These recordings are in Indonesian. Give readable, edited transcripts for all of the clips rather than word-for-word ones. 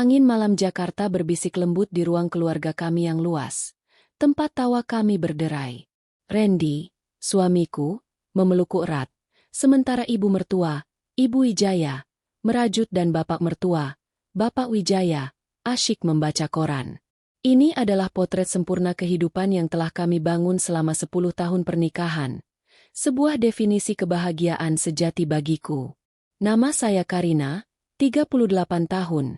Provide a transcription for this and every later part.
Angin malam Jakarta berbisik lembut di ruang keluarga kami yang luas. Tempat tawa kami berderai. Randy, suamiku, memelukku erat. Sementara ibu mertua, Ibu Wijaya, merajut dan bapak mertua, Bapak Wijaya, asyik membaca koran. Ini adalah potret sempurna kehidupan yang telah kami bangun selama 10 tahun pernikahan. Sebuah definisi kebahagiaan sejati bagiku. Nama saya Karina, 38 tahun.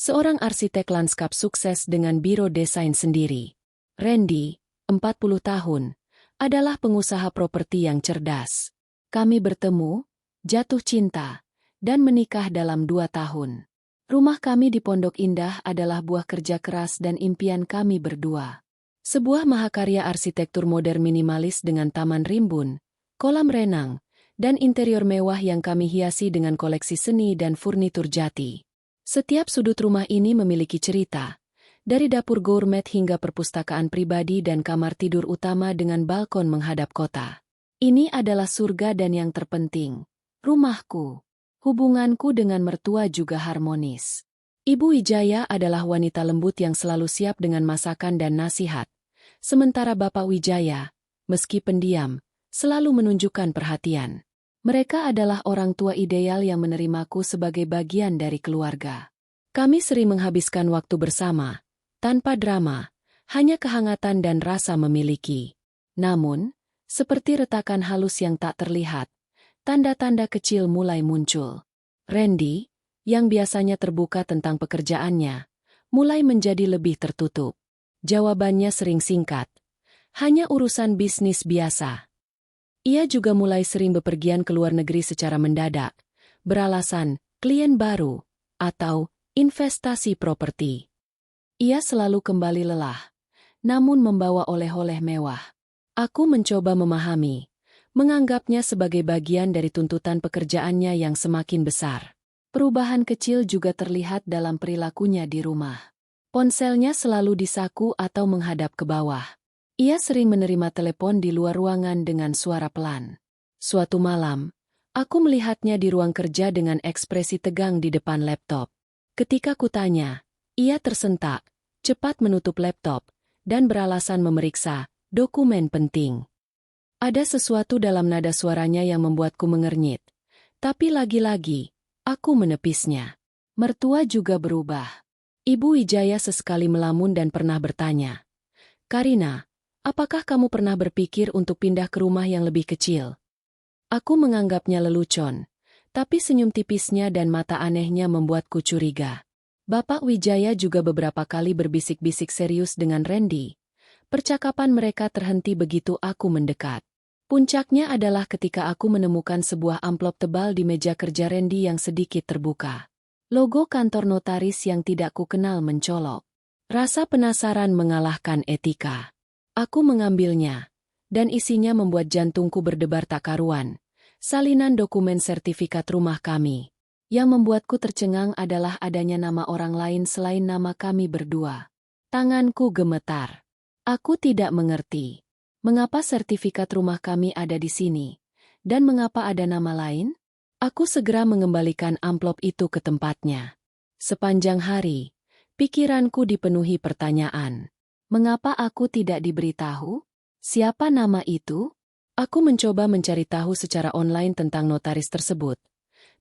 Seorang arsitek lanskap sukses dengan biro desain sendiri. Randy, 40 tahun, adalah pengusaha properti yang cerdas. Kami bertemu, jatuh cinta, dan menikah dalam 2 tahun. Rumah kami di Pondok Indah adalah buah kerja keras dan impian kami berdua. Sebuah mahakarya arsitektur modern minimalis dengan taman rimbun, kolam renang, dan interior mewah yang kami hiasi dengan koleksi seni dan furnitur jati. Setiap sudut rumah ini memiliki cerita, dari dapur gourmet hingga perpustakaan pribadi dan kamar tidur utama dengan balkon menghadap kota. Ini adalah surga dan yang terpenting, rumahku. Hubunganku dengan mertua juga harmonis. Ibu Wijaya adalah wanita lembut yang selalu siap dengan masakan dan nasihat. Sementara Bapak Wijaya, meski pendiam, selalu menunjukkan perhatian. Mereka adalah orang tua ideal yang menerimaku sebagai bagian dari keluarga. Kami sering menghabiskan waktu bersama, tanpa drama, hanya kehangatan dan rasa memiliki. Namun, seperti retakan halus yang tak terlihat, tanda-tanda kecil mulai muncul. Randy, yang biasanya terbuka tentang pekerjaannya, mulai menjadi lebih tertutup. Jawabannya sering singkat. Hanya urusan bisnis biasa. Ia juga mulai sering bepergian ke luar negeri secara mendadak, beralasan klien baru atau investasi properti. Ia selalu kembali lelah, namun membawa oleh-oleh mewah. Aku mencoba memahami. Menganggapnya sebagai bagian dari tuntutan pekerjaannya yang semakin besar. Perubahan kecil juga terlihat dalam perilakunya di rumah. Ponselnya selalu di saku atau menghadap ke bawah. Ia sering menerima telepon di luar ruangan dengan suara pelan. Suatu malam, aku melihatnya di ruang kerja dengan ekspresi tegang di depan laptop. Ketika kutanya, ia tersentak, cepat menutup laptop, dan beralasan memeriksa dokumen penting. Ada sesuatu dalam nada suaranya yang membuatku mengernyit. Tapi lagi-lagi, aku menepisnya. Mertua juga berubah. Ibu Wijaya sesekali melamun dan pernah bertanya, "Karina, apakah kamu pernah berpikir untuk pindah ke rumah yang lebih kecil?" Aku menganggapnya lelucon, tapi senyum tipisnya dan mata anehnya membuatku curiga. Bapak Wijaya juga beberapa kali berbisik-bisik serius dengan Randy. Percakapan mereka terhenti begitu aku mendekat. Puncaknya adalah ketika aku menemukan sebuah amplop tebal di meja kerja Randy yang sedikit terbuka. Logo kantor notaris yang tidak kukenal mencolok. Rasa penasaran mengalahkan etika. Aku mengambilnya, dan isinya membuat jantungku berdebar tak karuan. Salinan dokumen sertifikat rumah kami. Yang membuatku tercengang adalah adanya nama orang lain selain nama kami berdua. Tanganku gemetar. Aku tidak mengerti. Mengapa sertifikat rumah kami ada di sini? Dan mengapa ada nama lain? Aku segera mengembalikan amplop itu ke tempatnya. Sepanjang hari, pikiranku dipenuhi pertanyaan. Mengapa aku tidak diberitahu? Siapa nama itu? Aku mencoba mencari tahu secara online tentang notaris tersebut,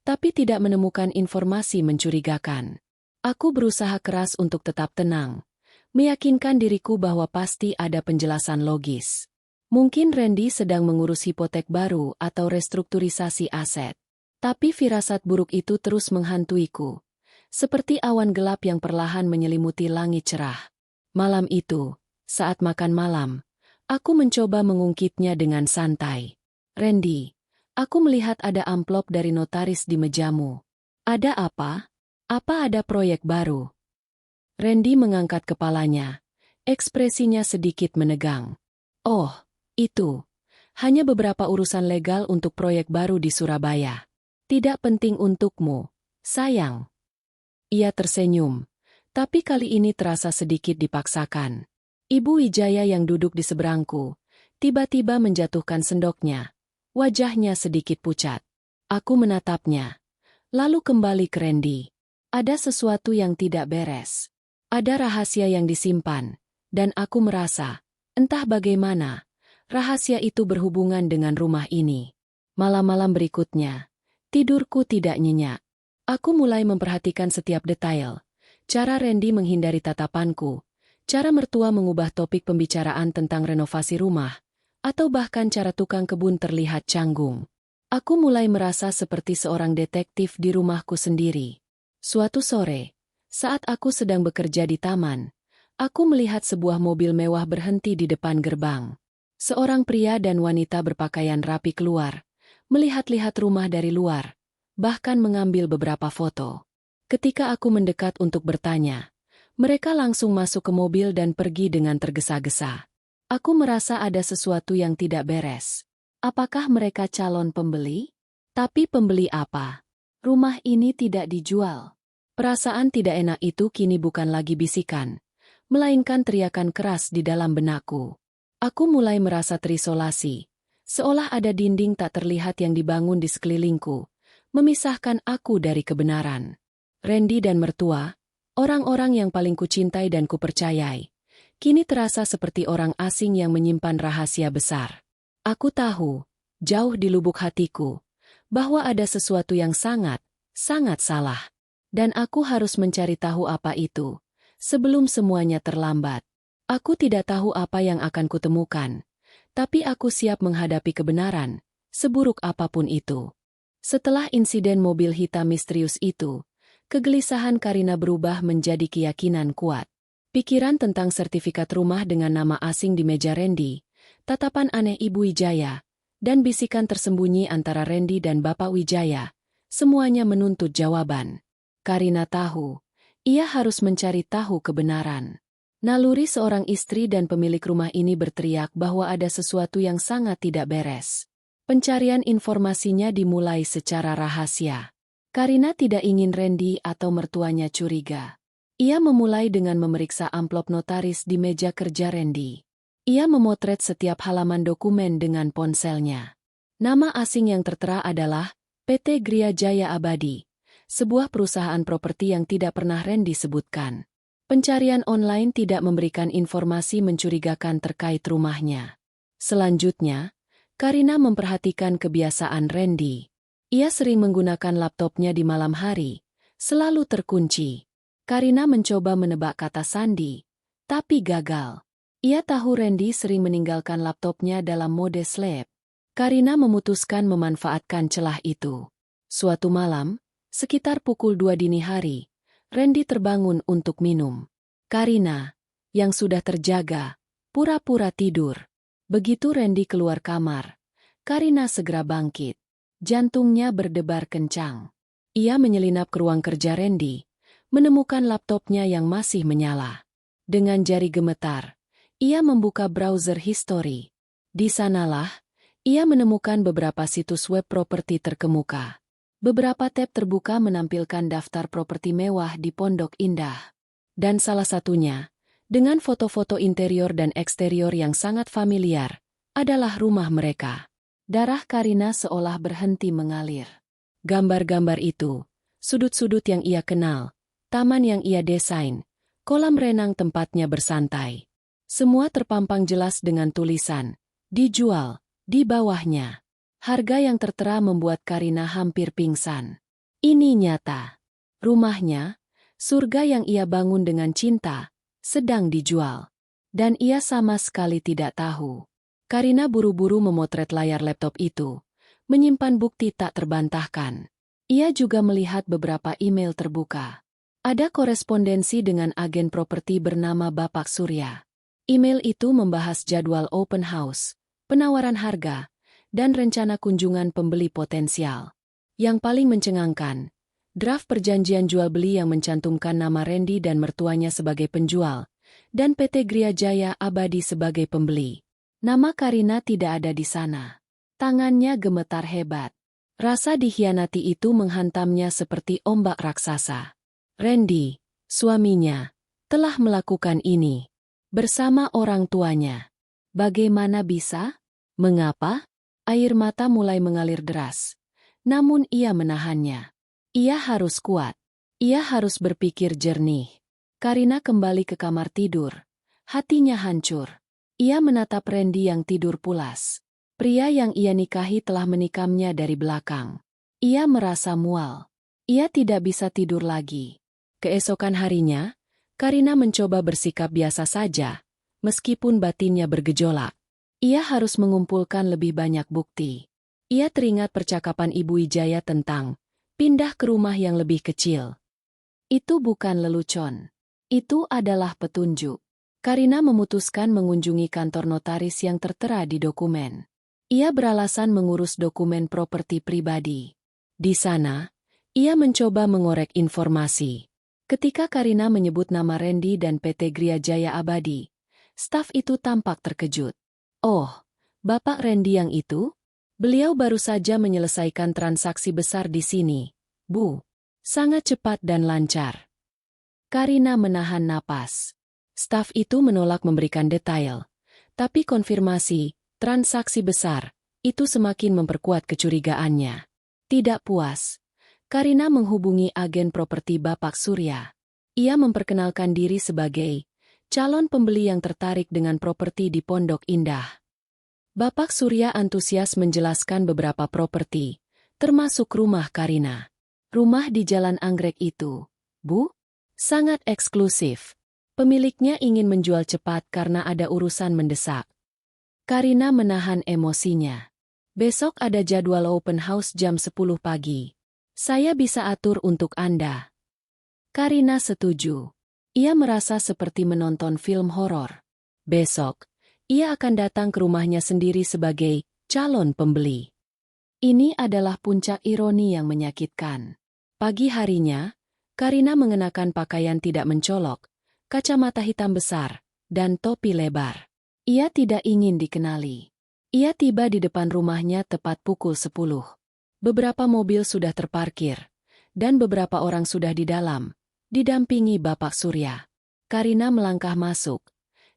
tapi tidak menemukan informasi mencurigakan. Aku berusaha keras untuk tetap tenang, meyakinkan diriku bahwa pasti ada penjelasan logis. Mungkin Randy sedang mengurus hipotek baru atau restrukturisasi aset. Tapi firasat buruk itu terus menghantuiku. Seperti awan gelap yang perlahan menyelimuti langit cerah. Malam itu, saat makan malam, aku mencoba mengungkitnya dengan santai. Randy, aku melihat ada amplop dari notaris di mejamu. Ada apa? Apa ada proyek baru? Randy mengangkat kepalanya. Ekspresinya sedikit menegang. Oh, itu. Hanya beberapa urusan legal untuk proyek baru di Surabaya. Tidak penting untukmu, sayang. Ia tersenyum, tapi kali ini terasa sedikit dipaksakan. Ibu Wijaya yang duduk di seberangku, tiba-tiba menjatuhkan sendoknya. Wajahnya sedikit pucat. Aku menatapnya, lalu kembali ke Randy. Ada sesuatu yang tidak beres. Ada rahasia yang disimpan, dan aku merasa, entah bagaimana, rahasia itu berhubungan dengan rumah ini. Malam-malam berikutnya, tidurku tidak nyenyak. Aku mulai memperhatikan setiap detail. Cara Randy menghindari tatapanku, cara mertua mengubah topik pembicaraan tentang renovasi rumah, atau bahkan cara tukang kebun terlihat canggung. Aku mulai merasa seperti seorang detektif di rumahku sendiri. Suatu sore, saat aku sedang bekerja di taman, aku melihat sebuah mobil mewah berhenti di depan gerbang. Seorang pria dan wanita berpakaian rapi keluar, melihat-lihat rumah dari luar, bahkan mengambil beberapa foto. Ketika aku mendekat untuk bertanya, mereka langsung masuk ke mobil dan pergi dengan tergesa-gesa. Aku merasa ada sesuatu yang tidak beres. Apakah mereka calon pembeli? Tapi pembeli apa? Rumah ini tidak dijual. Perasaan tidak enak itu kini bukan lagi bisikan, melainkan teriakan keras di dalam benakku. Aku mulai merasa terisolasi, seolah ada dinding tak terlihat yang dibangun di sekelilingku, memisahkan aku dari kebenaran. Randy dan mertua, orang-orang yang paling kucintai dan kupercayai, kini terasa seperti orang asing yang menyimpan rahasia besar. Aku tahu, jauh di lubuk hatiku, bahwa ada sesuatu yang sangat salah. Dan aku harus mencari tahu apa itu, sebelum semuanya terlambat. Aku tidak tahu apa yang akan kutemukan, tapi aku siap menghadapi kebenaran, seburuk apapun itu. Setelah insiden mobil hitam misterius itu, kegelisahan Karina berubah menjadi keyakinan kuat. Pikiran tentang sertifikat rumah dengan nama asing di meja Randy, tatapan aneh Ibu Wijaya, dan bisikan tersembunyi antara Randy dan Bapak Wijaya, semuanya menuntut jawaban. Karina tahu, ia harus mencari tahu kebenaran. Naluri seorang istri dan pemilik rumah ini berteriak bahwa ada sesuatu yang sangat tidak beres. Pencarian informasinya dimulai secara rahasia. Karina tidak ingin Randy atau mertuanya curiga. Ia memulai dengan memeriksa amplop notaris di meja kerja Randy. Ia memotret setiap halaman dokumen dengan ponselnya. Nama asing yang tertera adalah PT Gria Jaya Abadi, sebuah perusahaan properti yang tidak pernah Randy sebutkan. Pencarian online tidak memberikan informasi mencurigakan terkait rumahnya. Selanjutnya, Karina memperhatikan kebiasaan Randy. Ia sering menggunakan laptopnya di malam hari, selalu terkunci. Karina mencoba menebak kata sandi, tapi gagal. Ia tahu Randy sering meninggalkan laptopnya dalam mode sleep. Karina memutuskan memanfaatkan celah itu. Suatu malam, sekitar pukul 2 dini hari, Randy terbangun untuk minum. Karina, yang sudah terjaga, pura-pura tidur. Begitu Randy keluar kamar, Karina segera bangkit. Jantungnya berdebar kencang. Ia menyelinap ke ruang kerja Randy, menemukan laptopnya yang masih menyala. Dengan jari gemetar, ia membuka browser history. Di sanalah, ia menemukan beberapa situs web properti terkemuka. Beberapa tab terbuka menampilkan daftar properti mewah di Pondok Indah. Dan salah satunya, dengan foto-foto interior dan eksterior yang sangat familiar, adalah rumah mereka. Darah Karina seolah berhenti mengalir. Gambar-gambar itu, sudut-sudut yang ia kenal, taman yang ia desain, kolam renang tempatnya bersantai. Semua terpampang jelas dengan tulisan, dijual, di bawahnya. Harga yang tertera membuat Karina hampir pingsan. Ini nyata. Rumahnya, surga yang ia bangun dengan cinta, sedang dijual. Dan ia sama sekali tidak tahu. Karina buru-buru memotret layar laptop itu, menyimpan bukti tak terbantahkan. Ia juga melihat beberapa email terbuka. Ada korespondensi dengan agen properti bernama Bapak Surya. Email itu membahas jadwal open house, penawaran harga, dan rencana kunjungan pembeli potensial. Yang paling mencengangkan, draft perjanjian jual-beli yang mencantumkan nama Randy dan mertuanya sebagai penjual, dan PT Gria Jaya Abadi sebagai pembeli. Nama Karina tidak ada di sana. Tangannya gemetar hebat. Rasa dikhianati itu menghantamnya seperti ombak raksasa. Randy, suaminya, telah melakukan ini bersama orang tuanya. Bagaimana bisa? Mengapa? Air mata mulai mengalir deras. Namun ia menahannya. Ia harus kuat. Ia harus berpikir jernih. Karina kembali ke kamar tidur. Hatinya hancur. Ia menatap Randy yang tidur pulas. Pria yang ia nikahi telah menikamnya dari belakang. Ia merasa mual. Ia tidak bisa tidur lagi. Keesokan harinya, Karina mencoba bersikap biasa saja, meskipun batinnya bergejolak. Ia harus mengumpulkan lebih banyak bukti. Ia teringat percakapan Ibu Wijaya tentang pindah ke rumah yang lebih kecil. Itu bukan lelucon. Itu adalah petunjuk. Karina memutuskan mengunjungi kantor notaris yang tertera di dokumen. Ia beralasan mengurus dokumen properti pribadi. Di sana, ia mencoba mengorek informasi. Ketika Karina menyebut nama Randy dan PT Gria Jaya Abadi, staf itu tampak terkejut. Oh, Bapak Randy yang itu? Beliau baru saja menyelesaikan transaksi besar di sini, Bu. Sangat cepat dan lancar. Karina menahan napas. Staf itu menolak memberikan detail. Tapi konfirmasi, transaksi besar, itu semakin memperkuat kecurigaannya. Tidak puas, Karina menghubungi agen properti Bapak Surya. Ia memperkenalkan diri sebagai calon pembeli yang tertarik dengan properti di Pondok Indah. Bapak Surya antusias menjelaskan beberapa properti, termasuk rumah Karina. Rumah di Jalan Anggrek itu, Bu, sangat eksklusif. Pemiliknya ingin menjual cepat karena ada urusan mendesak. Karina menahan emosinya. Besok ada jadwal open house jam 10 pagi. Saya bisa atur untuk Anda. Karina setuju. Ia merasa seperti menonton film horor. Besok, ia akan datang ke rumahnya sendiri sebagai calon pembeli. Ini adalah puncak ironi yang menyakitkan. Pagi harinya, Karina mengenakan pakaian tidak mencolok, kacamata hitam besar, dan topi lebar. Ia tidak ingin dikenali. Ia tiba di depan rumahnya tepat pukul 10. Beberapa mobil sudah terparkir, dan beberapa orang sudah di dalam, didampingi Bapak Surya. Karina melangkah masuk.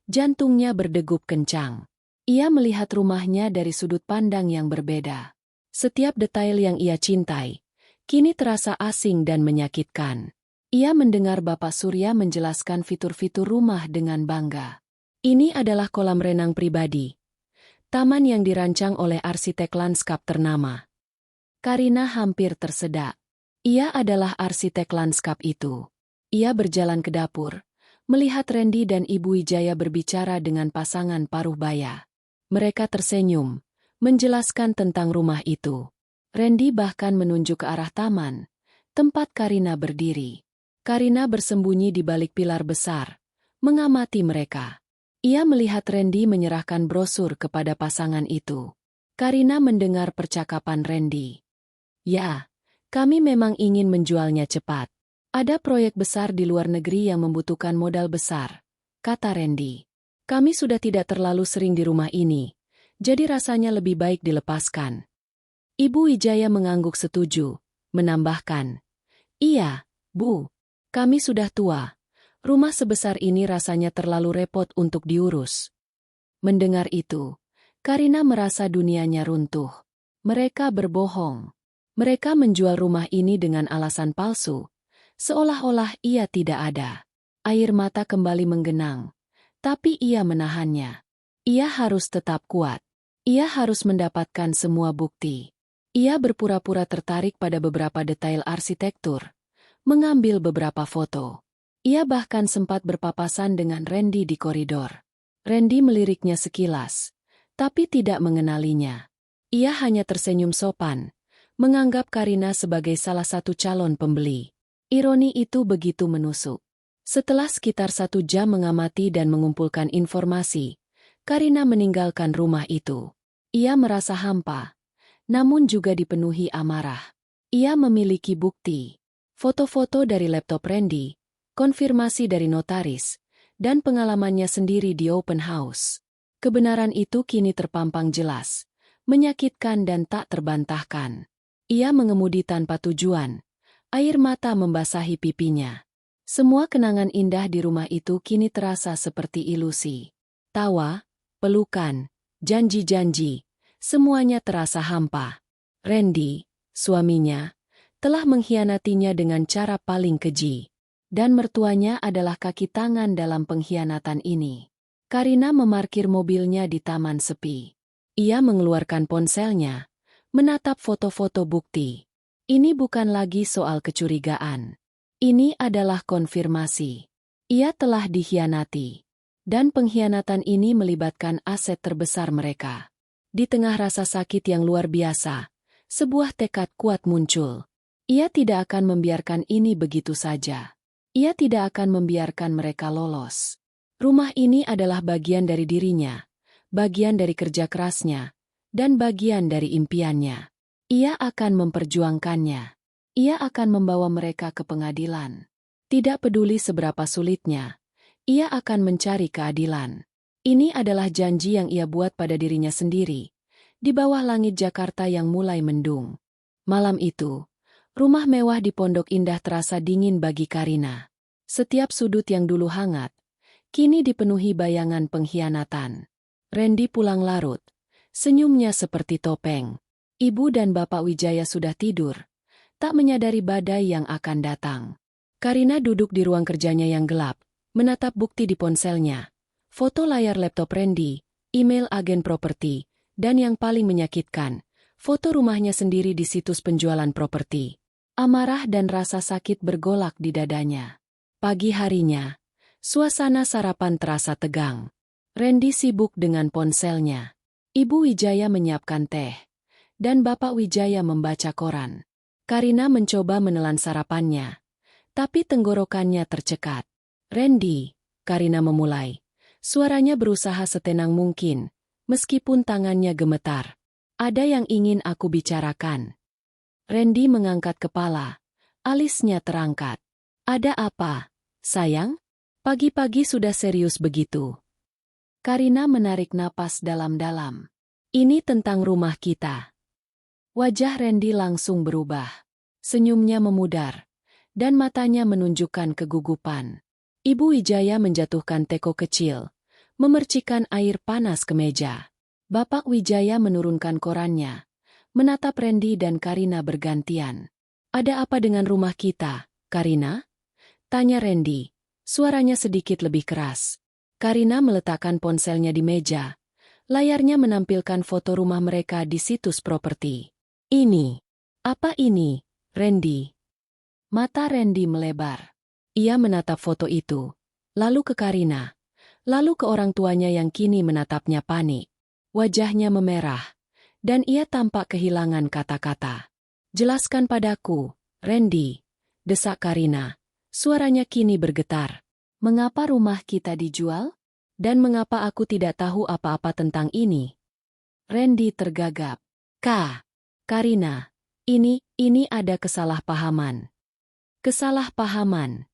Jantungnya berdegup kencang. Ia melihat rumahnya dari sudut pandang yang berbeda. Setiap detail yang ia cintai, kini terasa asing dan menyakitkan. Ia mendengar Bapak Surya menjelaskan fitur-fitur rumah dengan bangga. Ini adalah kolam renang pribadi. Taman yang dirancang oleh arsitek lanskap ternama. Karina hampir tersedak. Ia adalah arsitek lanskap itu. Ia berjalan ke dapur, melihat Randy dan Ibu Wijaya berbicara dengan pasangan paruh baya. Mereka tersenyum, menjelaskan tentang rumah itu. Randy bahkan menunjuk ke arah taman, tempat Karina berdiri. Karina bersembunyi di balik pilar besar, mengamati mereka. Ia melihat Randy menyerahkan brosur kepada pasangan itu. Karina mendengar percakapan Randy. Ya, kami memang ingin menjualnya cepat. Ada proyek besar di luar negeri yang membutuhkan modal besar, kata Randy. Kami sudah tidak terlalu sering di rumah ini, jadi rasanya lebih baik dilepaskan. Ibu Wijaya mengangguk setuju, menambahkan. Iya, Bu, kami sudah tua. Rumah sebesar ini rasanya terlalu repot untuk diurus. Mendengar itu, Karina merasa dunianya runtuh. Mereka berbohong. Mereka menjual rumah ini dengan alasan palsu. Seolah-olah ia tidak ada. Air mata kembali menggenang. Tapi ia menahannya. Ia harus tetap kuat. Ia harus mendapatkan semua bukti. Ia berpura-pura tertarik pada beberapa detail arsitektur. Mengambil beberapa foto. Ia bahkan sempat berpapasan dengan Randy di koridor. Randy meliriknya sekilas, tapi tidak mengenalinya. Ia hanya tersenyum sopan, menganggap Karina sebagai salah satu calon pembeli. Ironi itu begitu menusuk. Setelah sekitar 1 jam mengamati dan mengumpulkan informasi, Karina meninggalkan rumah itu. Ia merasa hampa, namun juga dipenuhi amarah. Ia memiliki bukti. Foto-foto dari laptop Randy, konfirmasi dari notaris, dan pengalamannya sendiri di open house. Kebenaran itu kini terpampang jelas, menyakitkan dan tak terbantahkan. Ia mengemudi tanpa tujuan. Air mata membasahi pipinya. Semua kenangan indah di rumah itu kini terasa seperti ilusi. Tawa, pelukan, janji-janji, semuanya terasa hampa. Randy, suaminya, telah mengkhianatinya dengan cara paling keji. Dan mertuanya adalah kaki tangan dalam pengkhianatan ini. Karina memarkir mobilnya di taman sepi. Ia mengeluarkan ponselnya, menatap foto-foto bukti. Ini bukan lagi soal kecurigaan. Ini adalah konfirmasi. Ia telah dikhianati. Dan pengkhianatan ini melibatkan aset terbesar mereka. Di tengah rasa sakit yang luar biasa, sebuah tekad kuat muncul. Ia tidak akan membiarkan ini begitu saja. Ia tidak akan membiarkan mereka lolos. Rumah ini adalah bagian dari dirinya, bagian dari kerja kerasnya, dan bagian dari impiannya. Ia akan memperjuangkannya. Ia akan membawa mereka ke pengadilan. Tidak peduli seberapa sulitnya, ia akan mencari keadilan. Ini adalah janji yang ia buat pada dirinya sendiri, di bawah langit Jakarta yang mulai mendung. Malam itu, rumah mewah di Pondok Indah terasa dingin bagi Karina. Setiap sudut yang dulu hangat, kini dipenuhi bayangan pengkhianatan. Randy pulang larut, senyumnya seperti topeng. Ibu dan Bapak Wijaya sudah tidur, tak menyadari badai yang akan datang. Karina duduk di ruang kerjanya yang gelap, menatap bukti di ponselnya. Foto layar laptop Randy, email agen properti, dan yang paling menyakitkan, foto rumahnya sendiri di situs penjualan properti. Amarah dan rasa sakit bergolak di dadanya. Pagi harinya, suasana sarapan terasa tegang. Randy sibuk dengan ponselnya. Ibu Wijaya menyiapkan teh, dan Bapak Wijaya membaca koran. Karina mencoba menelan sarapannya, tapi tenggorokannya tercekat. Randy, Karina memulai. Suaranya berusaha setenang mungkin, meskipun tangannya gemetar. Ada yang ingin aku bicarakan. Randy mengangkat kepala, alisnya terangkat. Ada apa, sayang? Pagi-pagi sudah serius begitu. Karina menarik napas dalam-dalam. Ini tentang rumah kita. Wajah Randy langsung berubah. Senyumnya memudar, dan matanya menunjukkan kegugupan. Ibu Wijaya menjatuhkan teko kecil, memercikan air panas ke meja. Bapak Wijaya menurunkan korannya, menatap Randy dan Karina bergantian. Ada apa dengan rumah kita, Karina? Tanya Randy, suaranya sedikit lebih keras. Karina meletakkan ponselnya di meja. Layarnya menampilkan foto rumah mereka di situs properti. Ini. Apa ini, Randy? Mata Randy melebar. Ia menatap foto itu, lalu ke Karina, lalu ke orang tuanya yang kini menatapnya panik. Wajahnya memerah, dan ia tampak kehilangan kata-kata. Jelaskan padaku, Randy, desak Karina. Suaranya kini bergetar. Mengapa rumah kita dijual? Dan mengapa aku tidak tahu apa-apa tentang ini? Randy tergagap. Karina, ini ada kesalahpahaman. Kesalahpahaman.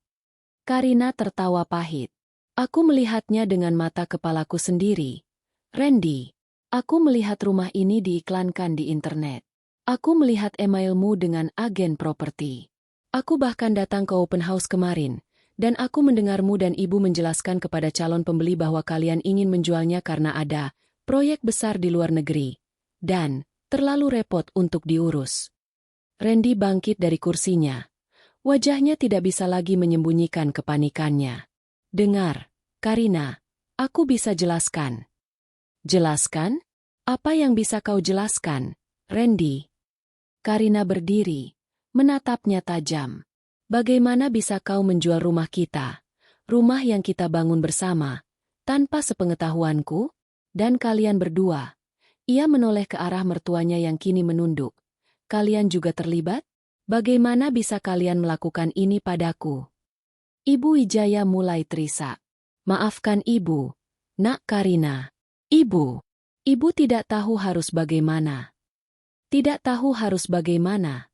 Karina tertawa pahit. Aku melihatnya dengan mata kepalaku sendiri. Randy, aku melihat rumah ini diiklankan di internet. Aku melihat emailmu dengan agen properti. Aku bahkan datang ke open house kemarin, dan aku mendengarmu dan ibu menjelaskan kepada calon pembeli bahwa kalian ingin menjualnya karena ada proyek besar di luar negeri, dan terlalu repot untuk diurus. Randy bangkit dari kursinya. Wajahnya tidak bisa lagi menyembunyikan kepanikannya. Dengar, Karina, aku bisa jelaskan. Jelaskan? Apa yang bisa kau jelaskan, Randy? Karina berdiri, menatapnya tajam. Bagaimana bisa kau menjual rumah kita, rumah yang kita bangun bersama, tanpa sepengetahuanku? Dan kalian berdua. Ia menoleh ke arah mertuanya yang kini menunduk. Kalian juga terlibat? Bagaimana bisa kalian melakukan ini padaku? Ibu Wijaya mulai terisak. Maafkan ibu, Nak Karina. Ibu tidak tahu harus bagaimana. Tidak tahu harus bagaimana.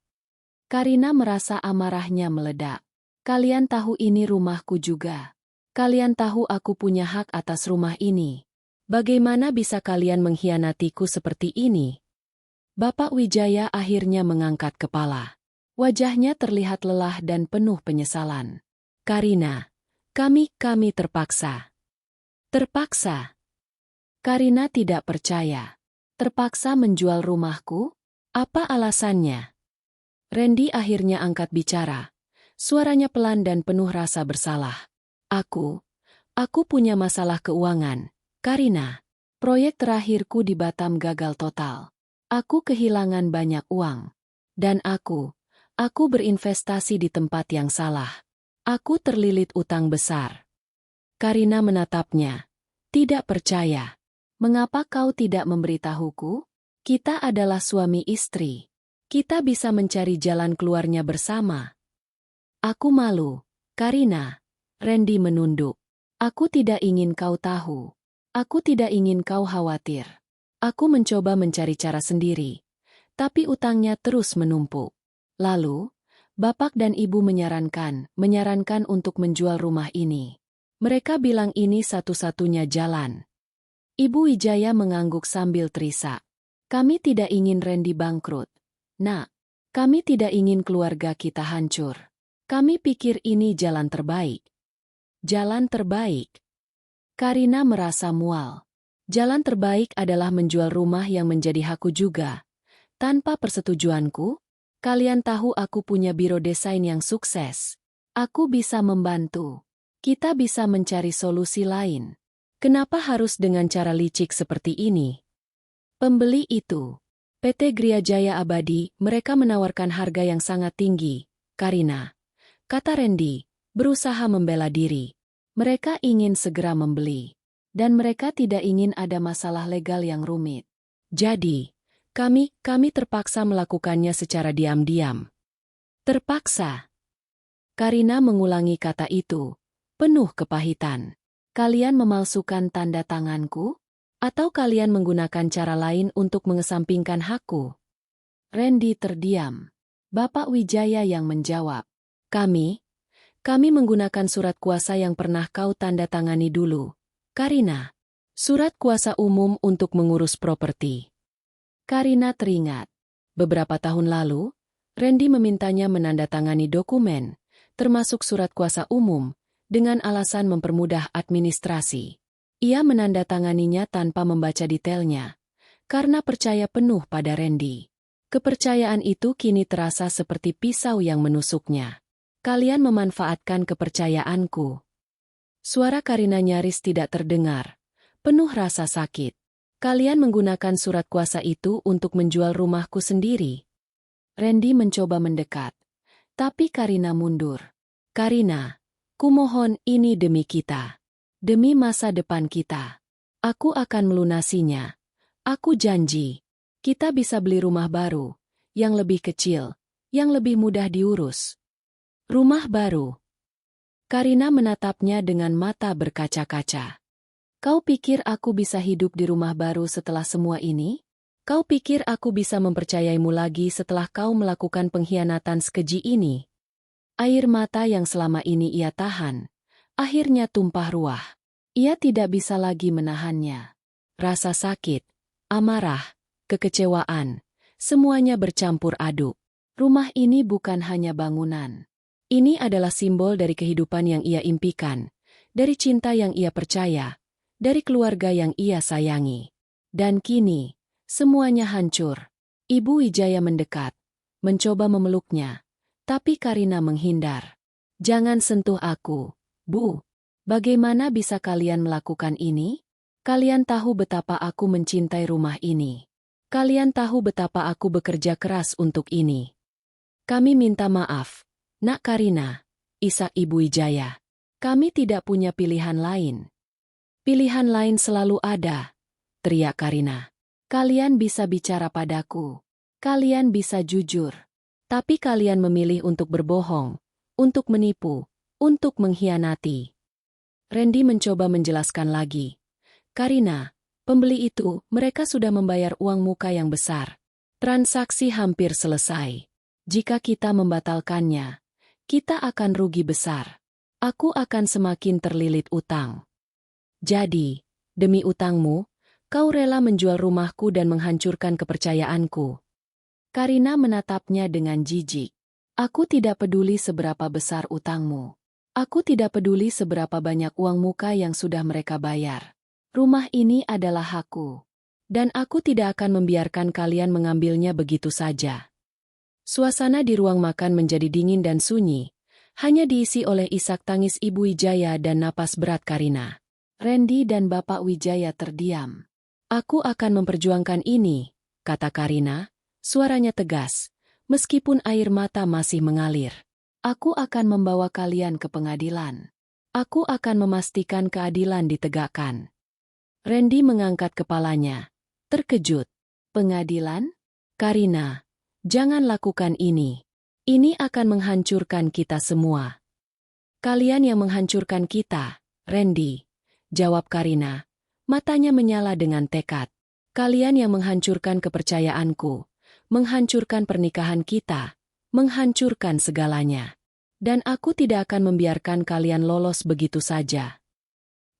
Karina merasa amarahnya meledak. Kalian tahu ini rumahku juga. Kalian tahu aku punya hak atas rumah ini. Bagaimana bisa kalian mengkhianatiku seperti ini? Bapak Wijaya akhirnya mengangkat kepala. Wajahnya terlihat lelah dan penuh penyesalan. Karina, kami terpaksa. Terpaksa. Karina tidak percaya. Terpaksa menjual rumahku? Apa alasannya? Randy akhirnya angkat bicara. Suaranya pelan dan penuh rasa bersalah. Aku punya masalah keuangan, Karina. Proyek terakhirku di Batam gagal total. Aku kehilangan banyak uang. Dan aku berinvestasi di tempat yang salah. Aku terlilit utang besar. Karina menatapnya. Tidak percaya. Mengapa kau tidak memberitahuku? Kita adalah suami istri. Kita bisa mencari jalan keluarnya bersama. Aku malu, Karina. Randy menunduk. Aku tidak ingin kau tahu. Aku tidak ingin kau khawatir. Aku mencoba mencari cara sendiri. Tapi utangnya terus menumpuk. Lalu, Bapak dan Ibu menyarankan untuk menjual rumah ini. Mereka bilang ini satu-satunya jalan. Ibu Wijaya mengangguk sambil terisak. Kami tidak ingin Randy bangkrut. Nak, kami tidak ingin keluarga kita hancur. Kami pikir ini jalan terbaik. Jalan terbaik. Karina merasa mual. Jalan terbaik adalah menjual rumah yang menjadi hakku juga. Tanpa persetujuanku, kalian tahu aku punya biro desain yang sukses. Aku bisa membantu. Kita bisa mencari solusi lain. Kenapa harus dengan cara licik seperti ini? Pembeli itu, PT Gria Jaya Abadi, mereka menawarkan harga yang sangat tinggi, Karina. Kata Randy, berusaha membela diri. Mereka ingin segera membeli. Dan mereka tidak ingin ada masalah legal yang rumit. Jadi, kami terpaksa melakukannya secara diam-diam. Terpaksa. Karina mengulangi kata itu, penuh kepahitan. Kalian memalsukan tanda tanganku? Atau kalian menggunakan cara lain untuk mengesampingkan hakku? Randy terdiam. Bapak Wijaya yang menjawab. Kami menggunakan surat kuasa yang pernah kau tanda tangani dulu, Karina. Surat kuasa umum untuk mengurus properti. Karina teringat. Beberapa tahun lalu, Randy memintanya menandatangani dokumen, termasuk surat kuasa umum, dengan alasan mempermudah administrasi. Ia menandatanganinya tanpa membaca detailnya, karena percaya penuh pada Randy. Kepercayaan itu kini terasa seperti pisau yang menusuknya. Kalian memanfaatkan kepercayaanku. Suara Karina nyaris tidak terdengar, penuh rasa sakit. Kalian menggunakan surat kuasa itu untuk menjual rumahku sendiri. Randy mencoba mendekat, tapi Karina mundur. Karina, kumohon ini demi kita. Demi masa depan kita. Aku akan melunasinya. Aku janji. Kita bisa beli rumah baru, yang lebih kecil, yang lebih mudah diurus. Rumah baru. Karina menatapnya dengan mata berkaca-kaca. Kau pikir aku bisa hidup di rumah baru setelah semua ini? Kau pikir aku bisa mempercayaimu lagi setelah kau melakukan pengkhianatan sekeji ini? Air mata yang selama ini ia tahan, akhirnya tumpah ruah. Ia tidak bisa lagi menahannya. Rasa sakit, amarah, kekecewaan, semuanya bercampur aduk. Rumah ini bukan hanya bangunan. Ini adalah simbol dari kehidupan yang ia impikan, dari cinta yang ia percaya, dari keluarga yang ia sayangi. Dan kini, semuanya hancur. Ibu Wijaya mendekat, mencoba memeluknya, tapi Karina menghindar. Jangan sentuh aku, Bu. Bagaimana bisa kalian melakukan ini? Kalian tahu betapa aku mencintai rumah ini. Kalian tahu betapa aku bekerja keras untuk ini. Kami minta maaf. Nak Karina, isak Ibu Wijaya. Kami tidak punya pilihan lain. Pilihan lain selalu ada, teriak Karina. Kalian bisa bicara padaku. Kalian bisa jujur. Tapi kalian memilih untuk berbohong, untuk menipu, untuk mengkhianati. Randy mencoba menjelaskan lagi. Karina, pembeli itu, mereka sudah membayar uang muka yang besar. Transaksi hampir selesai. Jika kita membatalkannya, kita akan rugi besar. Aku akan semakin terlilit utang. Jadi, demi utangmu, kau rela menjual rumahku dan menghancurkan kepercayaanku. Karina menatapnya dengan jijik. Aku tidak peduli seberapa besar utangmu. Aku tidak peduli seberapa banyak uang muka yang sudah mereka bayar. Rumah ini adalah hakku. Dan aku tidak akan membiarkan kalian mengambilnya begitu saja. Suasana di ruang makan menjadi dingin dan sunyi, hanya diisi oleh isak tangis Ibu Wijaya dan napas berat Karina. Randy dan Bapak Wijaya terdiam. Aku akan memperjuangkan ini, kata Karina, suaranya tegas, meskipun air mata masih mengalir. Aku akan membawa kalian ke pengadilan. Aku akan memastikan keadilan ditegakkan. Randy mengangkat kepalanya, terkejut. Pengadilan? Karina, jangan lakukan ini. Ini akan menghancurkan kita semua. Kalian yang menghancurkan kita, Randy, jawab Karina. Matanya menyala dengan tekad. Kalian yang menghancurkan kepercayaanku, menghancurkan pernikahan kita, menghancurkan segalanya. Dan aku tidak akan membiarkan kalian lolos begitu saja.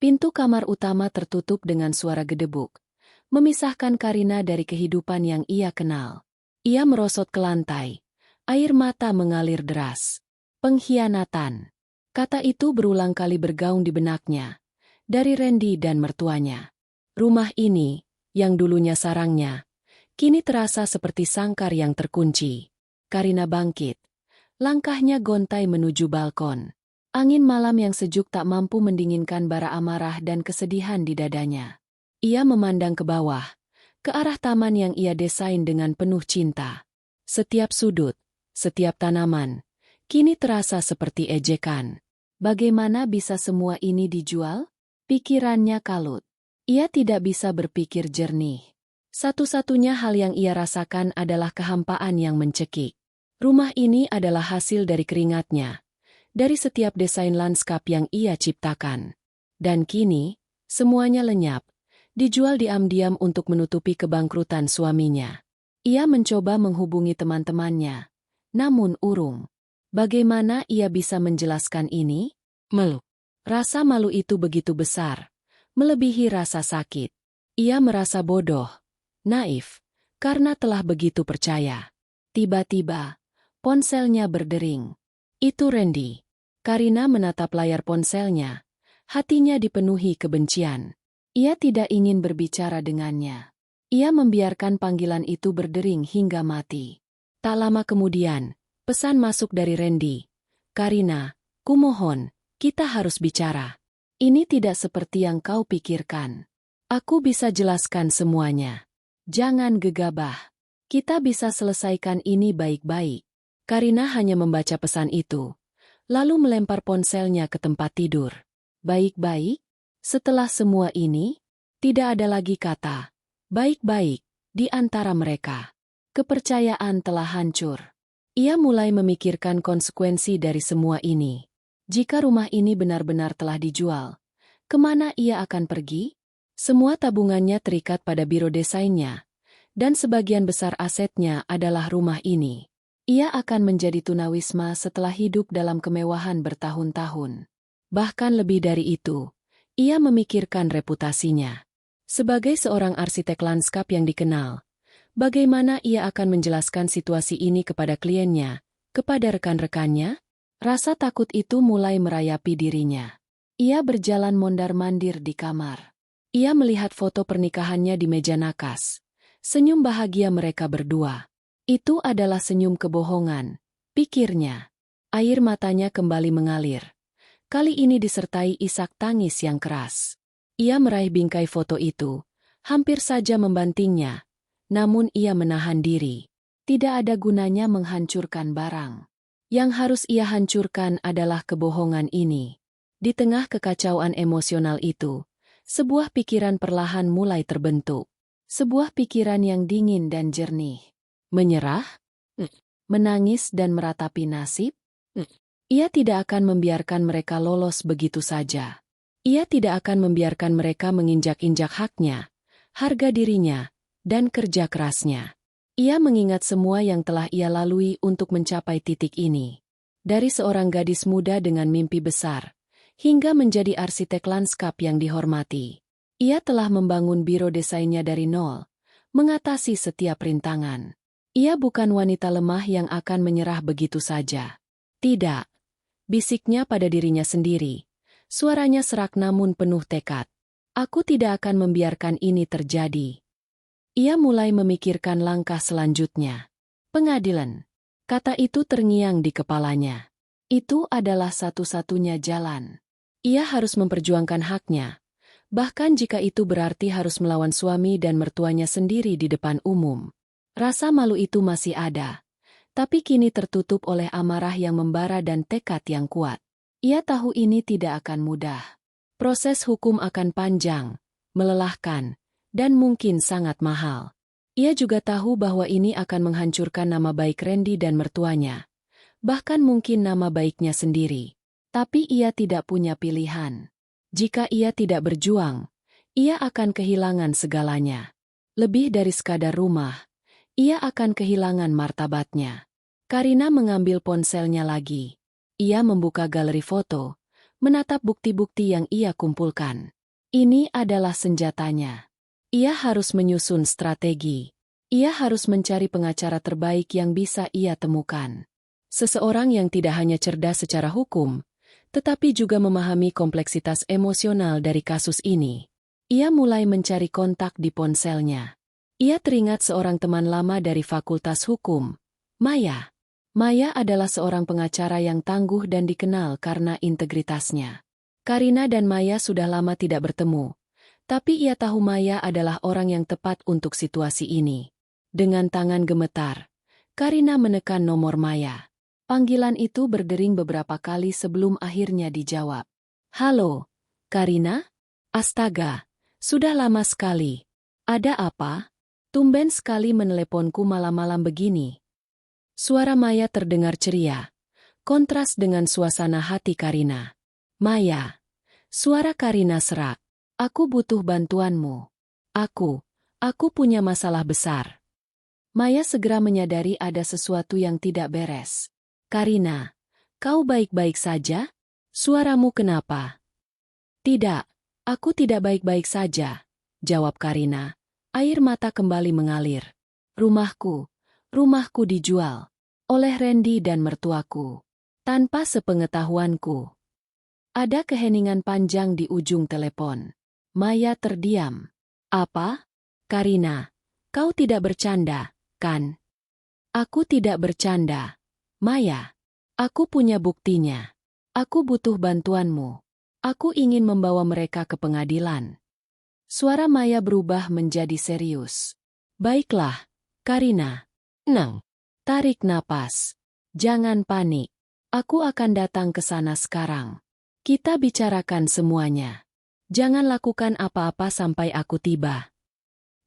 Pintu kamar utama tertutup dengan suara gedebuk, memisahkan Karina dari kehidupan yang ia kenal. Ia merosot ke lantai. Air mata mengalir deras. Pengkhianatan. Kata itu berulang kali bergaung di benaknya. Dari Randy dan mertuanya. Rumah ini, yang dulunya sarangnya, kini terasa seperti sangkar yang terkunci. Karina bangkit. Langkahnya gontai menuju balkon. Angin malam yang sejuk tak mampu mendinginkan bara amarah dan kesedihan di dadanya. Ia memandang ke bawah, ke arah taman yang ia desain dengan penuh cinta. Setiap sudut, setiap tanaman, kini terasa seperti ejekan. Bagaimana bisa semua ini dijual? Pikirannya kalut. Ia tidak bisa berpikir jernih. Satu-satunya hal yang ia rasakan adalah kehampaan yang mencekik. Rumah ini adalah hasil dari keringatnya, dari setiap desain lanskap yang ia ciptakan. Dan kini, semuanya lenyap, dijual diam-diam untuk menutupi kebangkrutan suaminya. Ia mencoba menghubungi teman-temannya, namun urung. Bagaimana ia bisa menjelaskan ini? Malu. Rasa malu itu begitu besar, melebihi rasa sakit. Ia merasa bodoh, naif, karena telah begitu percaya. Tiba-tiba, ponselnya berdering. Itu Randy. Karina menatap layar ponselnya. Hatinya dipenuhi kebencian. Ia tidak ingin berbicara dengannya. Ia membiarkan panggilan itu berdering hingga mati. Tak lama kemudian, pesan masuk dari Randy. Karina, kumohon, kita harus bicara. Ini tidak seperti yang kau pikirkan. Aku bisa jelaskan semuanya. Jangan gegabah. Kita bisa selesaikan ini baik-baik. Karina hanya membaca pesan itu, lalu melempar ponselnya ke tempat tidur. Baik-baik? Setelah semua ini, tidak ada lagi kata baik-baik di antara mereka. Kepercayaan telah hancur. Ia mulai memikirkan konsekuensi dari semua ini. Jika rumah ini benar-benar telah dijual, kemana ia akan pergi? Semua tabungannya terikat pada biro desainnya, dan sebagian besar asetnya adalah rumah ini. Ia akan menjadi tunawisma setelah hidup dalam kemewahan bertahun-tahun. Bahkan lebih dari itu, ia memikirkan reputasinya. Sebagai seorang arsitek lanskap yang dikenal, bagaimana ia akan menjelaskan situasi ini kepada kliennya, kepada rekan-rekannya? Rasa takut itu mulai merayapi dirinya. Ia berjalan mondar-mandir di kamar. Ia melihat foto pernikahannya di meja nakas. Senyum bahagia mereka berdua. Itu adalah senyum kebohongan, pikirnya. Air matanya kembali mengalir. Kali ini disertai isak tangis yang keras. Ia meraih bingkai foto itu, hampir saja membantingnya. Namun ia menahan diri. Tidak ada gunanya menghancurkan barang. Yang harus ia hancurkan adalah kebohongan ini. Di tengah kekacauan emosional itu, sebuah pikiran perlahan mulai terbentuk. Sebuah pikiran yang dingin dan jernih. Menyerah? Menangis dan meratapi nasib? Ia tidak akan membiarkan mereka lolos begitu saja. Ia tidak akan membiarkan mereka menginjak-injak haknya, harga dirinya, dan kerja kerasnya. Ia mengingat semua yang telah ia lalui untuk mencapai titik ini. Dari seorang gadis muda dengan mimpi besar, hingga menjadi arsitek lanskap yang dihormati. Ia telah membangun biro desainnya dari nol, mengatasi setiap rintangan. Ia bukan wanita lemah yang akan menyerah begitu saja. Tidak, bisiknya pada dirinya sendiri. Suaranya serak namun penuh tekad. Aku tidak akan membiarkan ini terjadi. Ia mulai memikirkan langkah selanjutnya. Pengadilan. Kata itu terngiang di kepalanya. Itu adalah satu-satunya jalan. Ia harus memperjuangkan haknya, bahkan jika itu berarti harus melawan suami dan mertuanya sendiri di depan umum. Rasa malu itu masih ada, tapi kini tertutup oleh amarah yang membara dan tekad yang kuat. Ia tahu ini tidak akan mudah. Proses hukum akan panjang, melelahkan, dan mungkin sangat mahal. Ia juga tahu bahwa ini akan menghancurkan nama baik Randy dan mertuanya, bahkan mungkin nama baiknya sendiri. Tapi ia tidak punya pilihan. Jika ia tidak berjuang, ia akan kehilangan segalanya. Lebih dari sekadar rumah, ia akan kehilangan martabatnya. Karina mengambil ponselnya lagi. Ia membuka galeri foto, menatap bukti-bukti yang ia kumpulkan. Ini adalah senjatanya. Ia harus menyusun strategi. Ia harus mencari pengacara terbaik yang bisa ia temukan. Seseorang yang tidak hanya cerdas secara hukum, tetapi juga memahami kompleksitas emosional dari kasus ini. Ia mulai mencari kontak di ponselnya. Ia teringat seorang teman lama dari Fakultas Hukum, Maya. Maya adalah seorang pengacara yang tangguh dan dikenal karena integritasnya. Karina dan Maya sudah lama tidak bertemu, tapi ia tahu Maya adalah orang yang tepat untuk situasi ini. Dengan tangan gemetar, Karina menekan nomor Maya. Panggilan itu berdering beberapa kali sebelum akhirnya dijawab. Halo, Karina? Astaga, sudah lama sekali. Ada apa? Tumben sekali meneleponku malam-malam begini. Suara Maya terdengar ceria, kontras dengan suasana hati Karina. Maya, suara Karina serak. Aku butuh bantuanmu. Aku punya masalah besar. Maya segera menyadari ada sesuatu yang tidak beres. Karina, kau baik-baik saja? Suaramu kenapa? Tidak, aku tidak baik-baik saja, jawab Karina. Air mata kembali mengalir. Rumahku dijual oleh Randy dan mertuaku. Tanpa sepengetahuanku. Ada keheningan panjang di ujung telepon. Maya terdiam. Apa? Karina, kau tidak bercanda, kan? Aku tidak bercanda. Maya, aku punya buktinya. Aku butuh bantuanmu. Aku ingin membawa mereka ke pengadilan. Suara Maya berubah menjadi serius. Baiklah, Karina. Tenang. Tarik napas. Jangan panik. Aku akan datang ke sana sekarang. Kita bicarakan semuanya. Jangan lakukan apa-apa sampai aku tiba.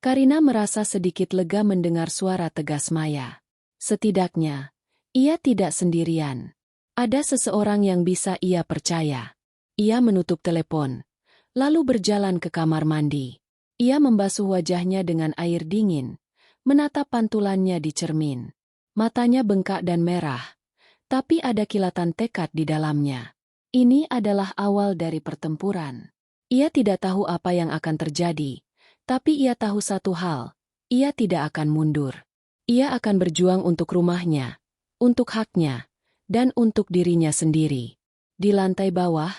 Karina merasa sedikit lega mendengar suara tegas Maya. Setidaknya, ia tidak sendirian. Ada seseorang yang bisa ia percaya. Ia menutup telepon, lalu berjalan ke kamar mandi. Ia membasuh wajahnya dengan air dingin, menatap pantulannya di cermin. Matanya bengkak dan merah, tapi ada kilatan tekad di dalamnya. Ini adalah awal dari pertempuran. Ia tidak tahu apa yang akan terjadi, tapi ia tahu satu hal, ia tidak akan mundur. Ia akan berjuang untuk rumahnya, untuk haknya, dan untuk dirinya sendiri. Di lantai bawah,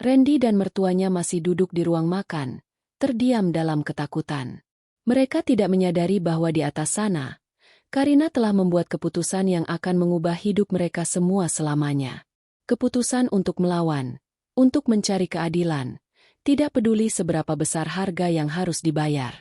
Randy dan mertuanya masih duduk di ruang makan, terdiam dalam ketakutan. Mereka tidak menyadari bahwa di atas sana, Karina telah membuat keputusan yang akan mengubah hidup mereka semua selamanya. Keputusan untuk melawan, untuk mencari keadilan, tidak peduli seberapa besar harga yang harus dibayar.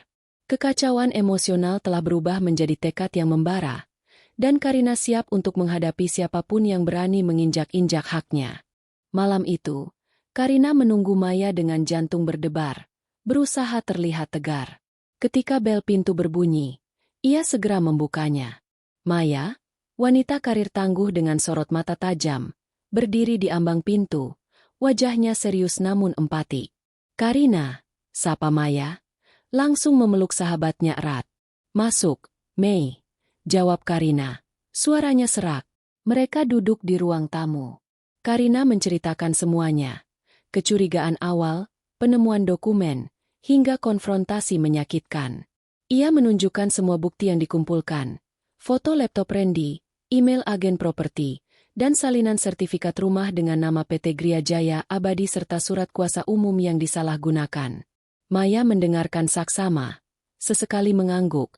Kekacauan emosional telah berubah menjadi tekad yang membara, dan Karina siap untuk menghadapi siapapun yang berani menginjak-injak haknya. Malam itu, Karina menunggu Maya dengan jantung berdebar, berusaha terlihat tegar. Ketika bel pintu berbunyi, ia segera membukanya. Maya, wanita karir tangguh dengan sorot mata tajam, berdiri di ambang pintu, wajahnya serius namun empati. Karina, sapa Maya, langsung memeluk sahabatnya erat. Masuk, Mei. Jawab Karina. Suaranya serak. Mereka duduk di ruang tamu. Karina menceritakan semuanya. Kecurigaan awal, penemuan dokumen, hingga konfrontasi menyakitkan. Ia menunjukkan semua bukti yang dikumpulkan. Foto laptop Randy, email agen properti, dan salinan sertifikat rumah dengan nama PT Gria Jaya Abadi serta surat kuasa umum yang disalahgunakan. Maya mendengarkan saksama. Sesekali mengangguk.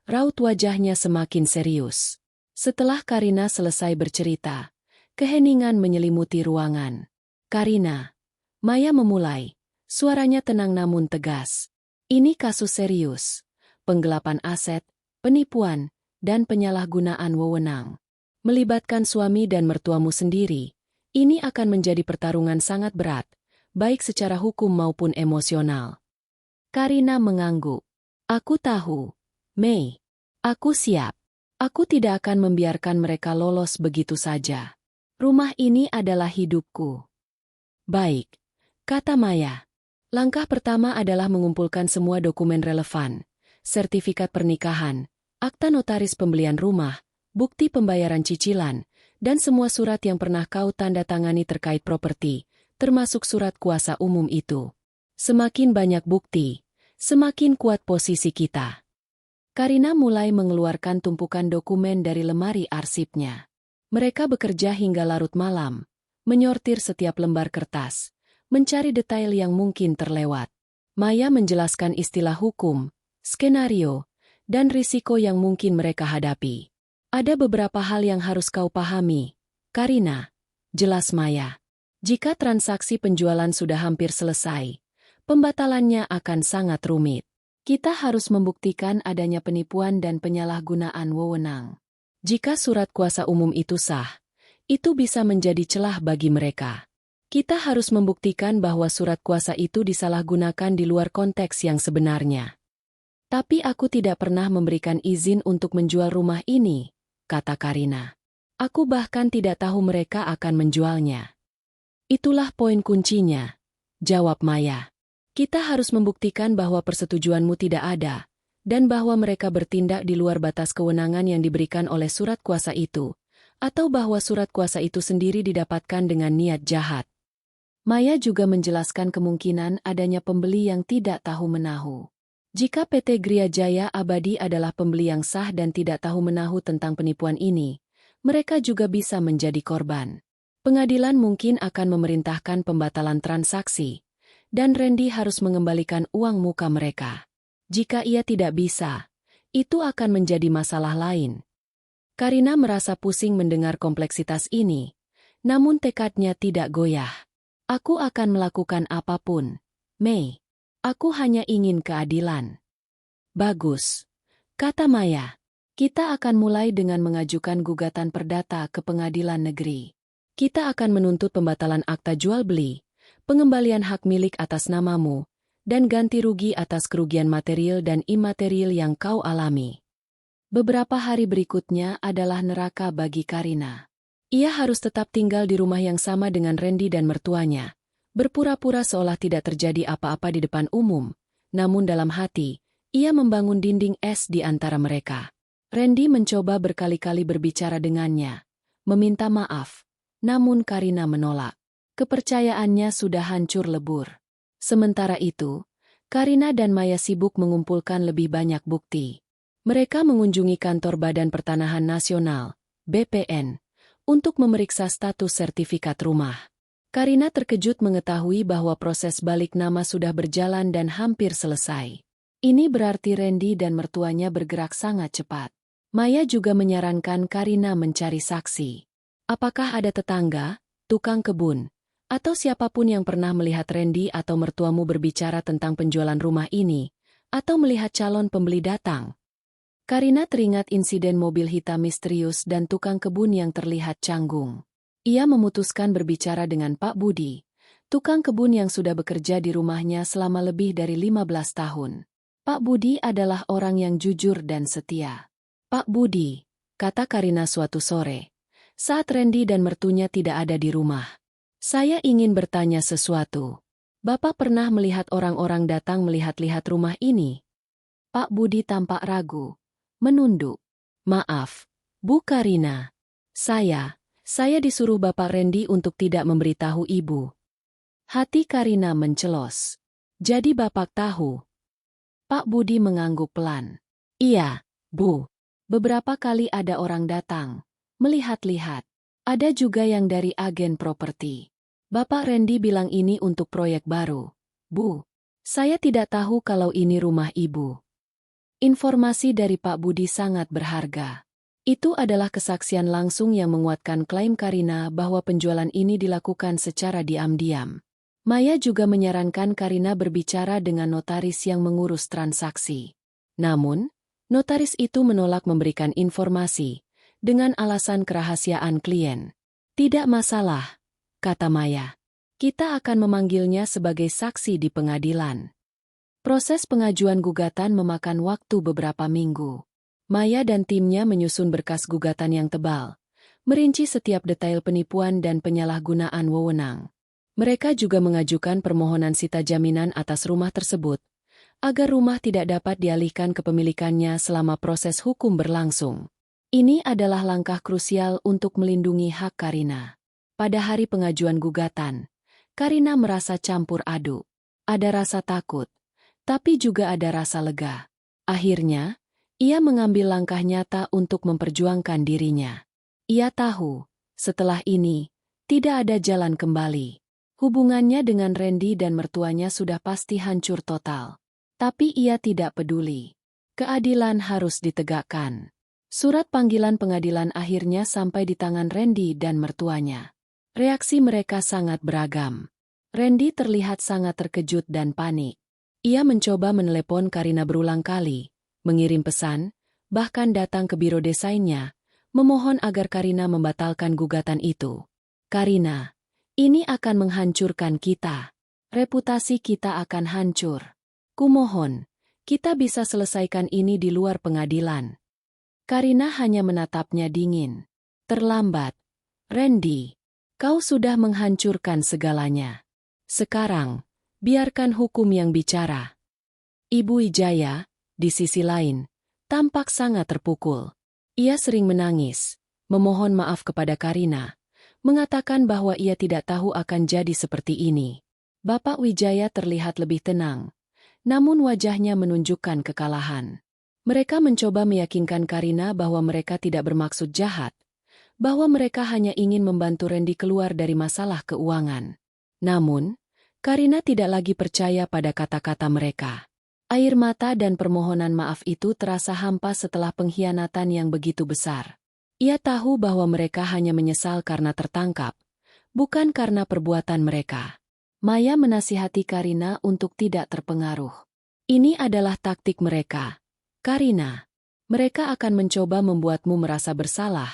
Raut wajahnya semakin serius. Setelah Karina selesai bercerita, keheningan menyelimuti ruangan. Karina, Maya memulai. Suaranya tenang namun tegas. Ini kasus serius. Penggelapan aset, penipuan, dan penyalahgunaan wewenang. Melibatkan suami dan mertuamu sendiri. Ini akan menjadi pertarungan sangat berat, baik secara hukum maupun emosional. Karina mengangguk. Aku tahu. Mei. Aku siap. Aku tidak akan membiarkan mereka lolos begitu saja. Rumah ini adalah hidupku. Baik, kata Maya. Langkah pertama adalah mengumpulkan semua dokumen relevan, sertifikat pernikahan, akta notaris pembelian rumah, bukti pembayaran cicilan, dan semua surat yang pernah kau tanda tangani terkait properti, termasuk surat kuasa umum itu. Semakin banyak bukti, semakin kuat posisi kita. Karina mulai mengeluarkan tumpukan dokumen dari lemari arsipnya. Mereka bekerja hingga larut malam, menyortir setiap lembar kertas, mencari detail yang mungkin terlewat. Maya menjelaskan istilah hukum, skenario, dan risiko yang mungkin mereka hadapi. Ada beberapa hal yang harus kau pahami, Karina, jelas Maya. Jika transaksi penjualan sudah hampir selesai, pembatalannya akan sangat rumit. Kita harus membuktikan adanya penipuan dan penyalahgunaan wewenang. Jika surat kuasa umum itu sah, itu bisa menjadi celah bagi mereka. Kita harus membuktikan bahwa surat kuasa itu disalahgunakan di luar konteks yang sebenarnya. Tapi aku tidak pernah memberikan izin untuk menjual rumah ini, kata Karina. Aku bahkan tidak tahu mereka akan menjualnya. Itulah poin kuncinya, jawab Maya. Kita harus membuktikan bahwa persetujuanmu tidak ada, dan bahwa mereka bertindak di luar batas kewenangan yang diberikan oleh surat kuasa itu, atau bahwa surat kuasa itu sendiri didapatkan dengan niat jahat. Maya juga menjelaskan kemungkinan adanya pembeli yang tidak tahu-menahu. Jika PT Gria Jaya Abadi adalah pembeli yang sah dan tidak tahu-menahu tentang penipuan ini, mereka juga bisa menjadi korban. Pengadilan mungkin akan memerintahkan pembatalan transaksi, dan Randy harus mengembalikan uang muka mereka. Jika ia tidak bisa, itu akan menjadi masalah lain. Karina merasa pusing mendengar kompleksitas ini, namun tekadnya tidak goyah. Aku akan melakukan apapun, Mei. Aku hanya ingin keadilan. Bagus, kata Maya. Kita akan mulai dengan mengajukan gugatan perdata ke pengadilan negeri. Kita akan menuntut pembatalan akta jual beli, pengembalian hak milik atas namamu, dan ganti rugi atas kerugian material dan imaterial yang kau alami. Beberapa hari berikutnya adalah neraka bagi Karina. Ia harus tetap tinggal di rumah yang sama dengan Randy dan mertuanya, berpura-pura seolah tidak terjadi apa-apa di depan umum, namun dalam hati, ia membangun dinding es di antara mereka. Randy mencoba berkali-kali berbicara dengannya, meminta maaf, namun Karina menolak. Kepercayaannya sudah hancur lebur. Sementara itu, Karina dan Maya sibuk mengumpulkan lebih banyak bukti. Mereka mengunjungi kantor Badan Pertanahan Nasional, BPN, untuk memeriksa status sertifikat rumah. Karina terkejut mengetahui bahwa proses balik nama sudah berjalan dan hampir selesai. Ini berarti Randy dan mertuanya bergerak sangat cepat. Maya juga menyarankan Karina mencari saksi. Apakah ada tetangga, tukang kebun, atau siapapun yang pernah melihat Randy atau mertuamu berbicara tentang penjualan rumah ini, atau melihat calon pembeli datang? Karina teringat insiden mobil hitam misterius dan tukang kebun yang terlihat canggung. Ia memutuskan berbicara dengan Pak Budi, tukang kebun yang sudah bekerja di rumahnya selama lebih dari 15 tahun. Pak Budi adalah orang yang jujur dan setia. Pak Budi, kata Karina suatu sore, saat Randy dan mertunya tidak ada di rumah. Saya ingin bertanya sesuatu. Bapak pernah melihat orang-orang datang melihat-lihat rumah ini? Pak Budi tampak ragu, menunduk. Maaf, Bu Karina. Saya disuruh Bapak Randy untuk tidak memberitahu Ibu. Hati Karina mencelos. Jadi Bapak tahu? Pak Budi mengangguk pelan. Iya, Bu. Beberapa kali ada orang datang, melihat-lihat. Ada juga yang dari agen properti. Bapak Randy bilang ini untuk proyek baru. Bu, saya tidak tahu kalau ini rumah Ibu. Informasi dari Pak Budi sangat berharga. Itu adalah kesaksian langsung yang menguatkan klaim Karina bahwa penjualan ini dilakukan secara diam-diam. Maya juga menyarankan Karina berbicara dengan notaris yang mengurus transaksi. Namun, notaris itu menolak memberikan informasi dengan alasan kerahasiaan klien. Tidak masalah, kata Maya. Kita akan memanggilnya sebagai saksi di pengadilan. Proses pengajuan gugatan memakan waktu beberapa minggu. Maya dan timnya menyusun berkas gugatan yang tebal, merinci setiap detail penipuan dan penyalahgunaan wewenang. Mereka juga mengajukan permohonan sita jaminan atas rumah tersebut, agar rumah tidak dapat dialihkan kepemilikannya selama proses hukum berlangsung. Ini adalah langkah krusial untuk melindungi hak Karina. Pada hari pengajuan gugatan, Karina merasa campur aduk. Ada rasa takut, tapi juga ada rasa lega. Akhirnya, ia mengambil langkah nyata untuk memperjuangkan dirinya. Ia tahu, setelah ini, tidak ada jalan kembali. Hubungannya dengan Randy dan mertuanya sudah pasti hancur total. Tapi ia tidak peduli. Keadilan harus ditegakkan. Surat panggilan pengadilan akhirnya sampai di tangan Randy dan mertuanya. Reaksi mereka sangat beragam. Randy terlihat sangat terkejut dan panik. Ia mencoba menelepon Karina berulang kali, mengirim pesan, bahkan datang ke biro desainnya, memohon agar Karina membatalkan gugatan itu. Karina, ini akan menghancurkan kita. Reputasi kita akan hancur. Kumohon, kita bisa selesaikan ini di luar pengadilan. Karina hanya menatapnya dingin. Terlambat. Randy, kau sudah menghancurkan segalanya. Sekarang, biarkan hukum yang bicara. Ibu Wijaya, di sisi lain, tampak sangat terpukul. Ia sering menangis, memohon maaf kepada Karina, mengatakan bahwa ia tidak tahu akan jadi seperti ini. Bapak Wijaya terlihat lebih tenang, namun wajahnya menunjukkan kekalahan. Mereka mencoba meyakinkan Karina bahwa mereka tidak bermaksud jahat, bahwa mereka hanya ingin membantu Randy keluar dari masalah keuangan. Namun, Karina tidak lagi percaya pada kata-kata mereka. Air mata dan permohonan maaf itu terasa hampa setelah pengkhianatan yang begitu besar. Ia tahu bahwa mereka hanya menyesal karena tertangkap, bukan karena perbuatan mereka. Maya menasihati Karina untuk tidak terpengaruh. Ini adalah taktik mereka. Karina, mereka akan mencoba membuatmu merasa bersalah,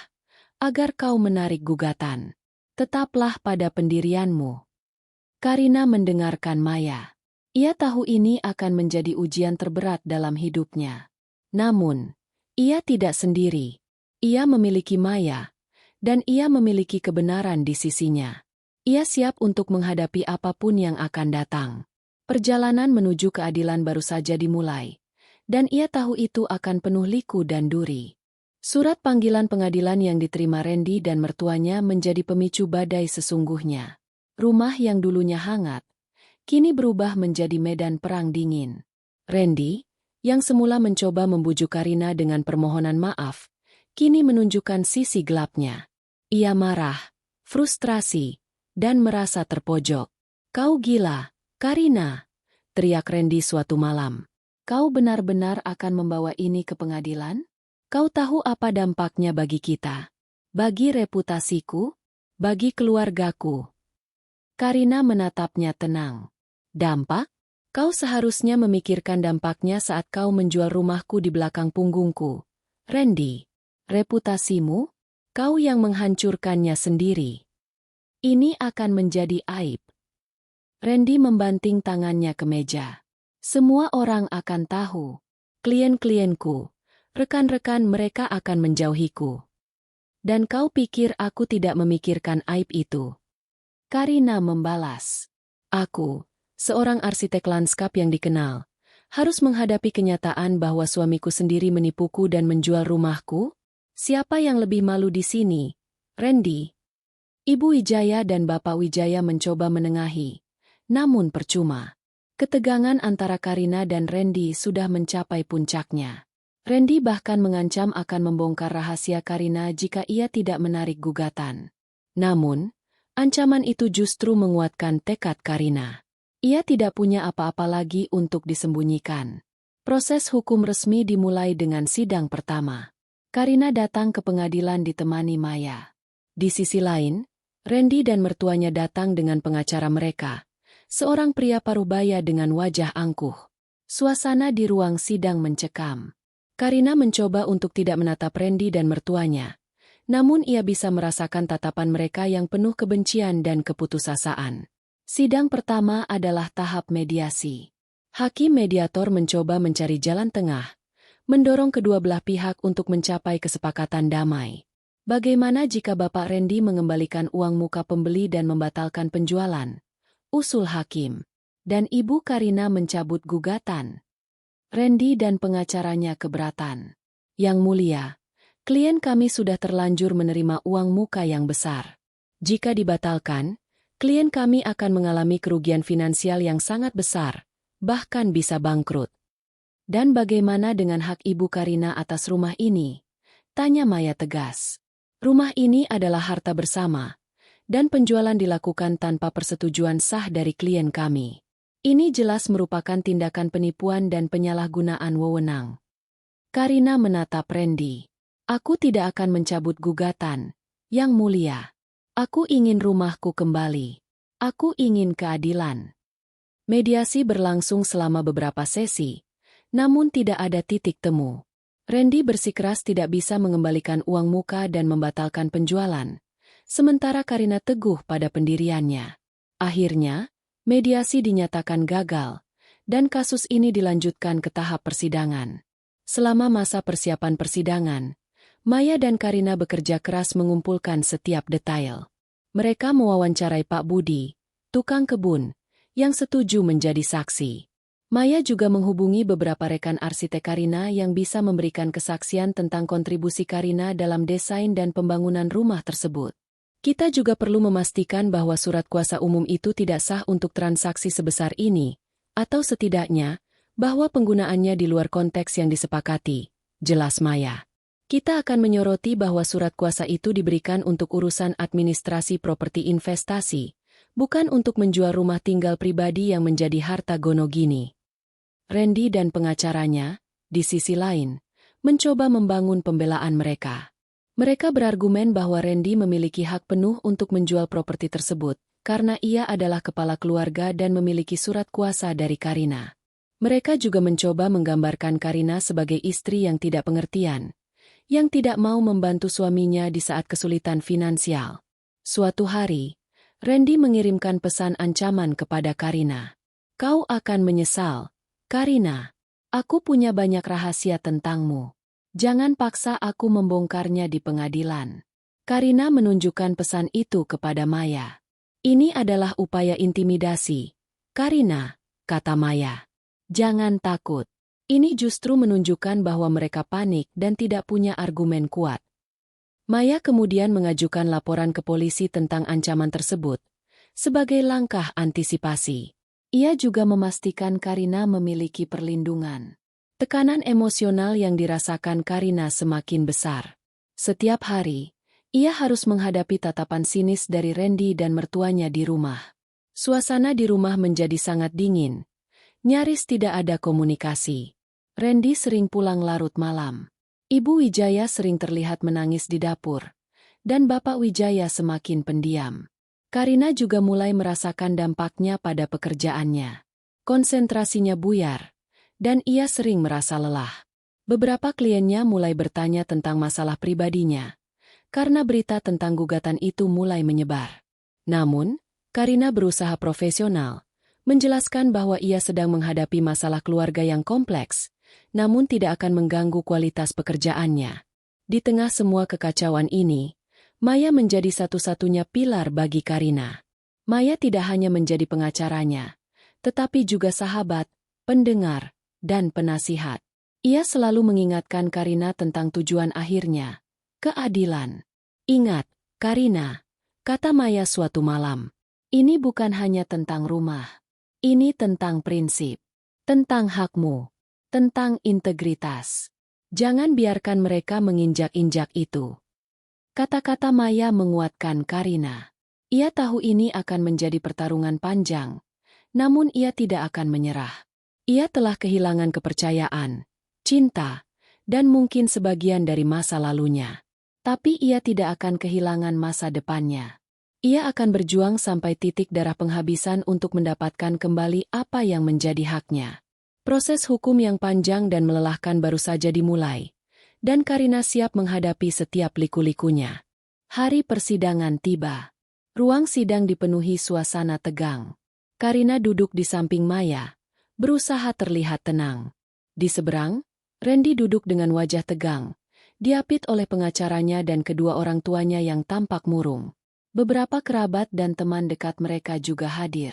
agar kau menarik gugatan. Tetaplah pada pendirianmu. Karina mendengarkan Maya. Ia tahu ini akan menjadi ujian terberat dalam hidupnya. Namun, ia tidak sendiri. Ia memiliki Maya, dan ia memiliki kebenaran di sisinya. Ia siap untuk menghadapi apapun yang akan datang. Perjalanan menuju keadilan baru saja dimulai, dan ia tahu itu akan penuh liku dan duri. Surat panggilan pengadilan yang diterima Randy dan mertuanya menjadi pemicu badai sesungguhnya. Rumah yang dulunya hangat, kini berubah menjadi medan perang dingin. Randy, yang semula mencoba membujuk Karina dengan permohonan maaf, kini menunjukkan sisi gelapnya. Ia marah, frustrasi, dan merasa terpojok. Kau gila, Karina, teriak Randy suatu malam. Kau benar-benar akan membawa ini ke pengadilan? Kau tahu apa dampaknya bagi kita? Bagi reputasiku? Bagi keluargaku? Karina menatapnya tenang. Dampak? Kau seharusnya memikirkan dampaknya saat kau menjual rumahku di belakang punggungku. Randy, reputasimu? Kau yang menghancurkannya sendiri. Ini akan menjadi aib. Randy membanting tangannya ke meja. Semua orang akan tahu. Klien-klienku, rekan-rekan mereka akan menjauhiku. Dan kau pikir aku tidak memikirkan aib itu? Karina membalas. Aku, seorang arsitek lanskap yang dikenal, harus menghadapi kenyataan bahwa suamiku sendiri menipuku dan menjual rumahku? Siapa yang lebih malu di sini? Randy. Ibu Wijaya dan Bapak Wijaya mencoba menengahi, namun percuma. Ketegangan antara Karina dan Randy sudah mencapai puncaknya. Randy bahkan mengancam akan membongkar rahasia Karina jika ia tidak menarik gugatan. Namun, ancaman itu justru menguatkan tekad Karina. Ia tidak punya apa-apa lagi untuk disembunyikan. Proses hukum resmi dimulai dengan sidang pertama. Karina datang ke pengadilan ditemani Maya. Di sisi lain, Randy dan mertuanya datang dengan pengacara mereka, seorang pria parubaya dengan wajah angkuh. Suasana di ruang sidang mencekam. Karina mencoba untuk tidak menatap Randy dan mertuanya, namun ia bisa merasakan tatapan mereka yang penuh kebencian dan keputusasaan. Sidang pertama adalah tahap mediasi. Hakim mediator mencoba mencari jalan tengah, mendorong kedua belah pihak untuk mencapai kesepakatan damai. Bagaimana jika Bapak Randy mengembalikan uang muka pembeli dan membatalkan penjualan? Usul hakim. Dan Ibu Karina mencabut gugatan. Randy dan pengacaranya keberatan. Yang mulia, klien kami sudah terlanjur menerima uang muka yang besar. Jika dibatalkan, klien kami akan mengalami kerugian finansial yang sangat besar, bahkan bisa bangkrut. Dan bagaimana dengan hak Ibu Karina atas rumah ini? Tanya Maya tegas. Rumah ini adalah harta bersama, dan penjualan dilakukan tanpa persetujuan sah dari klien kami. Ini jelas merupakan tindakan penipuan dan penyalahgunaan wewenang. Karina menatap Randy. Aku tidak akan mencabut gugatan, Yang Mulia. Aku ingin rumahku kembali. Aku ingin keadilan. Mediasi berlangsung selama beberapa sesi, namun tidak ada titik temu. Randy bersikeras tidak bisa mengembalikan uang muka dan membatalkan penjualan, sementara Karina teguh pada pendiriannya. Akhirnya, mediasi dinyatakan gagal, dan kasus ini dilanjutkan ke tahap persidangan. Selama masa persiapan persidangan, Maya dan Karina bekerja keras mengumpulkan setiap detail. Mereka mewawancarai Pak Budi, tukang kebun, yang setuju menjadi saksi. Maya juga menghubungi beberapa rekan arsitek Karina yang bisa memberikan kesaksian tentang kontribusi Karina dalam desain dan pembangunan rumah tersebut. Kita juga perlu memastikan bahwa surat kuasa umum itu tidak sah untuk transaksi sebesar ini, atau setidaknya, bahwa penggunaannya di luar konteks yang disepakati, jelas Maya. Kita akan menyoroti bahwa surat kuasa itu diberikan untuk urusan administrasi properti investasi, bukan untuk menjual rumah tinggal pribadi yang menjadi harta gono gini. Randy dan pengacaranya, di sisi lain, mencoba membangun pembelaan mereka. Mereka berargumen bahwa Randy memiliki hak penuh untuk menjual properti tersebut, karena ia adalah kepala keluarga dan memiliki surat kuasa dari Karina. Mereka juga mencoba menggambarkan Karina sebagai istri yang tidak pengertian, yang tidak mau membantu suaminya di saat kesulitan finansial. Suatu hari, Randy mengirimkan pesan ancaman kepada Karina. Kau akan menyesal, Karina. Aku punya banyak rahasia tentangmu. Jangan paksa aku membongkarnya di pengadilan. Karina menunjukkan pesan itu kepada Maya. Ini adalah upaya intimidasi. Karina, kata Maya. Jangan takut. Ini justru menunjukkan bahwa mereka panik dan tidak punya argumen kuat. Maya kemudian mengajukan laporan ke polisi tentang ancaman tersebut, sebagai langkah antisipasi. Ia juga memastikan Karina memiliki perlindungan. Tekanan emosional yang dirasakan Karina semakin besar. Setiap hari, ia harus menghadapi tatapan sinis dari Randy dan mertuanya di rumah. Suasana di rumah menjadi sangat dingin. Nyaris tidak ada komunikasi. Randy sering pulang larut malam. Ibu Wijaya sering terlihat menangis di dapur, dan Bapak Wijaya semakin pendiam. Karina juga mulai merasakan dampaknya pada pekerjaannya. Konsentrasinya buyar, dan ia sering merasa lelah. Beberapa kliennya mulai bertanya tentang masalah pribadinya, karena berita tentang gugatan itu mulai menyebar. Namun, Karina berusaha profesional, menjelaskan bahwa ia sedang menghadapi masalah keluarga yang kompleks, namun tidak akan mengganggu kualitas pekerjaannya. Di tengah semua kekacauan ini, Maya menjadi satu-satunya pilar bagi Karina. Maya tidak hanya menjadi pengacaranya, tetapi juga sahabat, pendengar, dan penasihat. Ia selalu mengingatkan Karina tentang tujuan akhirnya, keadilan. Ingat, Karina, kata Maya suatu malam, ini bukan hanya tentang rumah. Ini tentang prinsip, tentang hakmu, tentang integritas. Jangan biarkan mereka menginjak-injak itu. Kata-kata Maya menguatkan Karina. Ia tahu ini akan menjadi pertarungan panjang, namun ia tidak akan menyerah. Ia telah kehilangan kepercayaan, cinta, dan mungkin sebagian dari masa lalunya. Tapi ia tidak akan kehilangan masa depannya. Ia akan berjuang sampai titik darah penghabisan untuk mendapatkan kembali apa yang menjadi haknya. Proses hukum yang panjang dan melelahkan baru saja dimulai, dan Karina siap menghadapi setiap liku-likunya. Hari persidangan tiba. Ruang sidang dipenuhi suasana tegang. Karina duduk di samping Maya, berusaha terlihat tenang. Di seberang, Randy duduk dengan wajah tegang, diapit oleh pengacaranya dan kedua orang tuanya yang tampak murung. Beberapa kerabat dan teman dekat mereka juga hadir.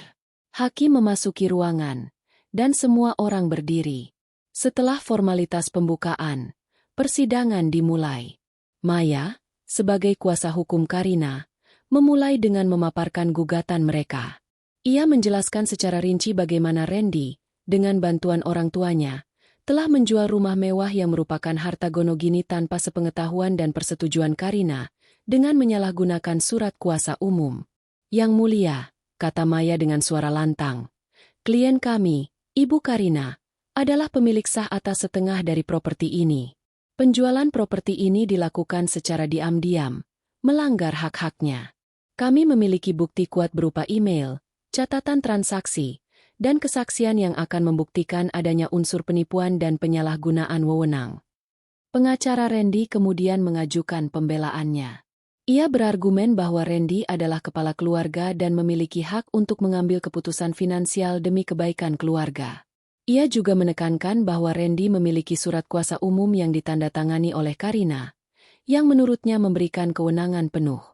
Hakim memasuki ruangan, dan semua orang berdiri. Setelah formalitas pembukaan, persidangan dimulai. Maya, sebagai kuasa hukum Karina, memulai dengan memaparkan gugatan mereka. Ia menjelaskan secara rinci bagaimana Randy, dengan bantuan orang tuanya, telah menjual rumah mewah yang merupakan harta Gonogini tanpa sepengetahuan dan persetujuan Karina, dengan menyalahgunakan surat kuasa umum. Yang mulia, kata Maya dengan suara lantang, klien kami, Ibu Karina, adalah pemilik sah atas setengah dari properti ini. Penjualan properti ini dilakukan secara diam-diam, melanggar hak-haknya. Kami memiliki bukti kuat berupa email, catatan transaksi, dan kesaksian yang akan membuktikan adanya unsur penipuan dan penyalahgunaan wewenang. Pengacara Randy kemudian mengajukan pembelaannya. Ia berargumen bahwa Randy adalah kepala keluarga dan memiliki hak untuk mengambil keputusan finansial demi kebaikan keluarga. Ia juga menekankan bahwa Randy memiliki surat kuasa umum yang ditandatangani oleh Karina, yang menurutnya memberikan kewenangan penuh.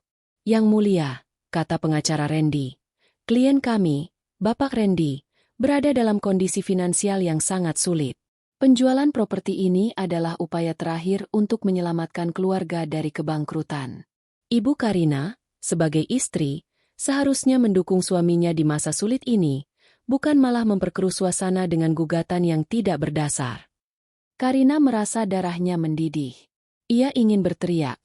Yang mulia, kata pengacara Randy, klien kami, Bapak Randy, berada dalam kondisi finansial yang sangat sulit. Penjualan properti ini adalah upaya terakhir untuk menyelamatkan keluarga dari kebangkrutan. Ibu Karina, sebagai istri, seharusnya mendukung suaminya di masa sulit ini, bukan malah memperkeruh suasana dengan gugatan yang tidak berdasar. Karina merasa darahnya mendidih. Ia ingin berteriak,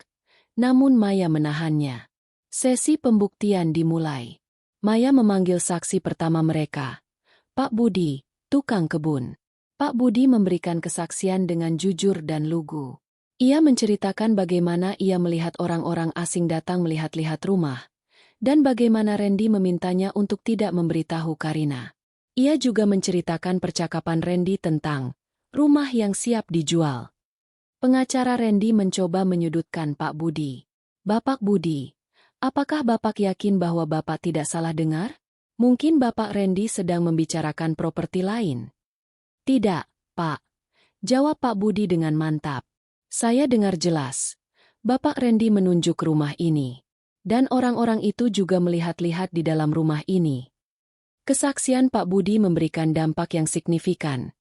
namun Maya menahannya. Sesi pembuktian dimulai. Maya memanggil saksi pertama mereka, Pak Budi, tukang kebun. Pak Budi memberikan kesaksian dengan jujur dan lugu. Ia menceritakan bagaimana ia melihat orang-orang asing datang melihat-lihat rumah, dan bagaimana Randy memintanya untuk tidak memberitahu Karina. Ia juga menceritakan percakapan Randy tentang rumah yang siap dijual. Pengacara Randy mencoba menyudutkan Pak Budi. Bapak Budi, apakah Bapak yakin bahwa Bapak tidak salah dengar? Mungkin Bapak Randy sedang membicarakan properti lain. Tidak, Pak. Jawab Pak Budi dengan mantap. Saya dengar jelas. Bapak Randy menunjuk rumah ini. Dan orang-orang itu juga melihat-lihat di dalam rumah ini. Kesaksian Pak Budi memberikan dampak yang signifikan,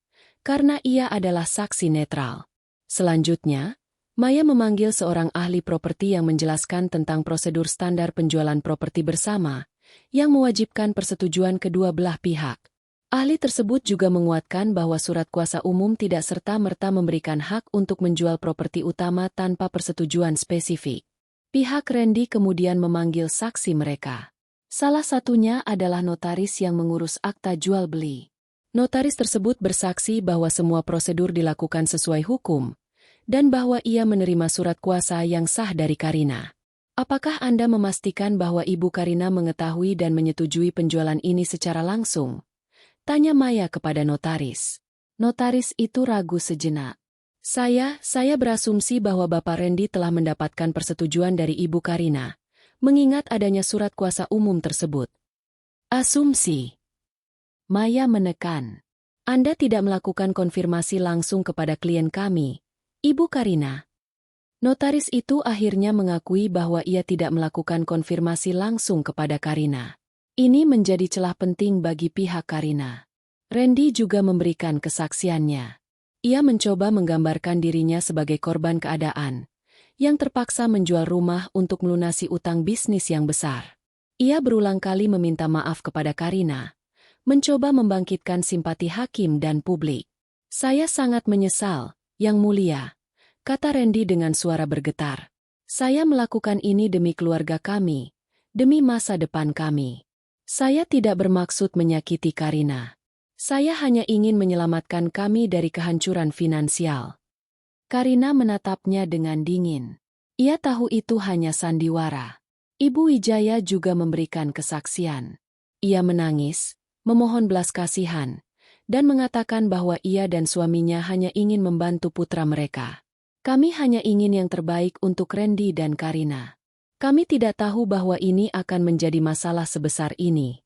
karena ia adalah saksi netral. Selanjutnya, Maya memanggil seorang ahli properti yang menjelaskan tentang prosedur standar penjualan properti bersama, yang mewajibkan persetujuan kedua belah pihak. Ahli tersebut juga menguatkan bahwa surat kuasa umum tidak serta-merta memberikan hak untuk menjual properti utama tanpa persetujuan spesifik. Pihak Randy kemudian memanggil saksi mereka. Salah satunya adalah notaris yang mengurus akta jual beli. Notaris tersebut bersaksi bahwa semua prosedur dilakukan sesuai hukum, dan bahwa ia menerima surat kuasa yang sah dari Karina. Apakah Anda memastikan bahwa Ibu Karina mengetahui dan menyetujui penjualan ini secara langsung? Tanya Maya kepada notaris. Notaris itu ragu sejenak. Saya berasumsi bahwa Bapak Randy telah mendapatkan persetujuan dari Ibu Karina, mengingat adanya surat kuasa umum tersebut. Asumsi. Maya menekan. Anda tidak melakukan konfirmasi langsung kepada klien kami, Ibu Karina. Notaris itu akhirnya mengakui bahwa ia tidak melakukan konfirmasi langsung kepada Karina. Ini menjadi celah penting bagi pihak Karina. Randy juga memberikan kesaksiannya. Ia mencoba menggambarkan dirinya sebagai korban keadaan, yang terpaksa menjual rumah untuk melunasi utang bisnis yang besar. Ia berulang kali meminta maaf kepada Karina, mencoba membangkitkan simpati hakim dan publik. Saya sangat menyesal, Yang Mulia, kata Randy dengan suara bergetar. Saya melakukan ini demi keluarga kami, demi masa depan kami. Saya tidak bermaksud menyakiti Karina. Saya hanya ingin menyelamatkan kami dari kehancuran finansial. Karina menatapnya dengan dingin. Ia tahu itu hanya sandiwara. Ibu Wijaya juga memberikan kesaksian. Ia menangis, memohon belas kasihan, dan mengatakan bahwa ia dan suaminya hanya ingin membantu putra mereka. Kami hanya ingin yang terbaik untuk Randy dan Karina. Kami tidak tahu bahwa ini akan menjadi masalah sebesar ini.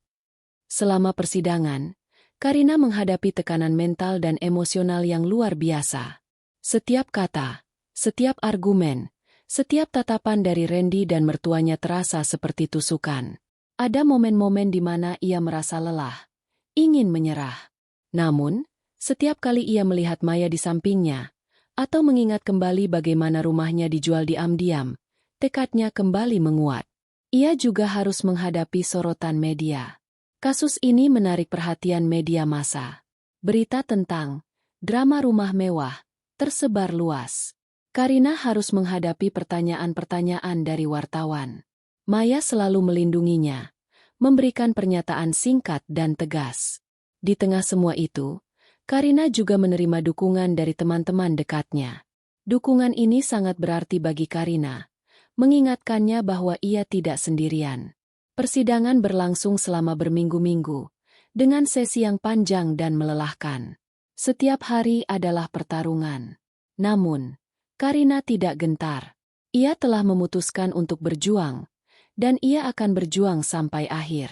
Selama persidangan, Karina menghadapi tekanan mental dan emosional yang luar biasa. Setiap kata, setiap argumen, setiap tatapan dari Randy dan mertuanya terasa seperti tusukan. Ada momen-momen di mana ia merasa lelah, ingin menyerah. Namun, setiap kali ia melihat Maya di sampingnya, atau mengingat kembali bagaimana rumahnya dijual diam-diam, tekadnya kembali menguat. Ia juga harus menghadapi sorotan media. Kasus ini menarik perhatian media massa. Berita tentang drama rumah mewah tersebar luas. Karina harus menghadapi pertanyaan-pertanyaan dari wartawan. Maya selalu melindunginya, memberikan pernyataan singkat dan tegas. Di tengah semua itu, Karina juga menerima dukungan dari teman-teman dekatnya. Dukungan ini sangat berarti bagi Karina, mengingatkannya bahwa ia tidak sendirian. Persidangan berlangsung selama berminggu-minggu, dengan sesi yang panjang dan melelahkan. Setiap hari adalah pertarungan. Namun, Karina tidak gentar. Ia telah memutuskan untuk berjuang, dan ia akan berjuang sampai akhir.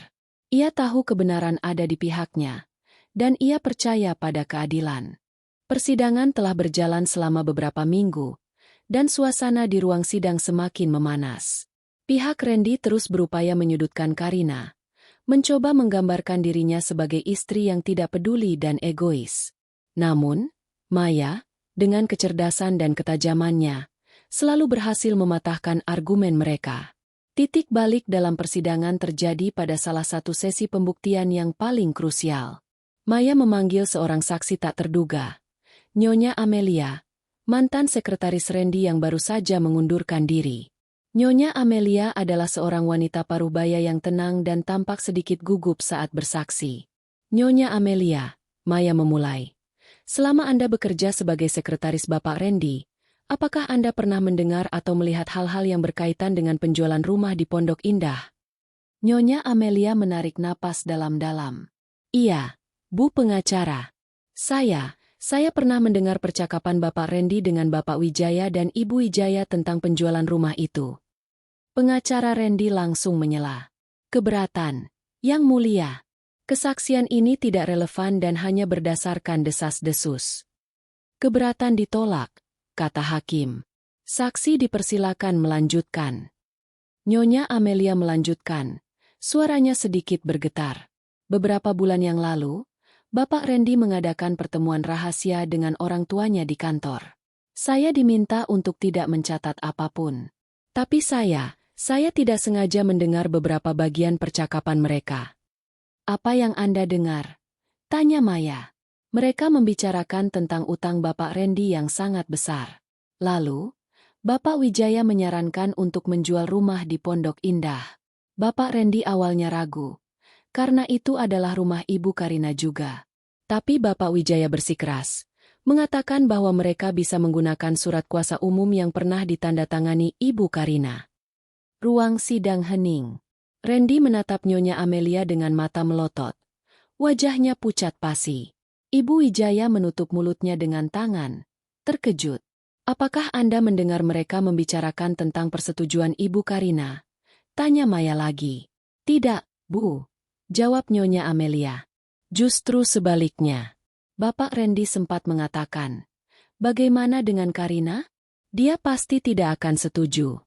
Ia tahu kebenaran ada di pihaknya, dan ia percaya pada keadilan. Persidangan telah berjalan selama beberapa minggu, dan suasana di ruang sidang semakin memanas. Pihak Randy terus berupaya menyudutkan Karina, mencoba menggambarkan dirinya sebagai istri yang tidak peduli dan egois. Namun, Maya, dengan kecerdasan dan ketajamannya, selalu berhasil mematahkan argumen mereka. Titik balik dalam persidangan terjadi pada salah satu sesi pembuktian yang paling krusial. Maya memanggil seorang saksi tak terduga, Nyonya Amelia, mantan sekretaris Randy yang baru saja mengundurkan diri. Nyonya Amelia adalah seorang wanita parubaya yang tenang dan tampak sedikit gugup saat bersaksi. Nyonya Amelia, Maya memulai. Selama Anda bekerja sebagai sekretaris Bapak Randy, apakah Anda pernah mendengar atau melihat hal-hal yang berkaitan dengan penjualan rumah di Pondok Indah? Nyonya Amelia menarik napas dalam-dalam. Iya, Bu pengacara. Saya pernah mendengar percakapan Bapak Randy dengan Bapak Wijaya dan Ibu Wijaya tentang penjualan rumah itu. Pengacara Randy langsung menyela. Keberatan, Yang Mulia. Kesaksian ini tidak relevan dan hanya berdasarkan desas-desus. Keberatan ditolak, kata hakim. Saksi dipersilakan melanjutkan. Nyonya Amelia melanjutkan. Suaranya sedikit bergetar. Beberapa bulan yang lalu, Bapak Randy mengadakan pertemuan rahasia dengan orang tuanya di kantor. Saya diminta untuk tidak mencatat apapun. Tapi saya tidak sengaja mendengar beberapa bagian percakapan mereka. Apa yang Anda dengar? Tanya Maya. Mereka membicarakan tentang utang Bapak Randy yang sangat besar. Lalu, Bapak Wijaya menyarankan untuk menjual rumah di Pondok Indah. Bapak Randy awalnya ragu, karena itu adalah rumah Ibu Karina juga. Tapi Bapak Wijaya bersikeras, mengatakan bahwa mereka bisa menggunakan surat kuasa umum yang pernah ditandatangani Ibu Karina. Ruang sidang hening. Randy menatap Nyonya Amelia dengan mata melotot. Wajahnya pucat pasi. Ibu Wijaya menutup mulutnya dengan tangan. Terkejut. Apakah Anda mendengar mereka membicarakan tentang persetujuan Ibu Karina? Tanya Maya lagi. Tidak, Bu. Jawab Nyonya Amelia. Justru sebaliknya. Bapak Randy sempat mengatakan. Bagaimana dengan Karina? Dia pasti tidak akan setuju.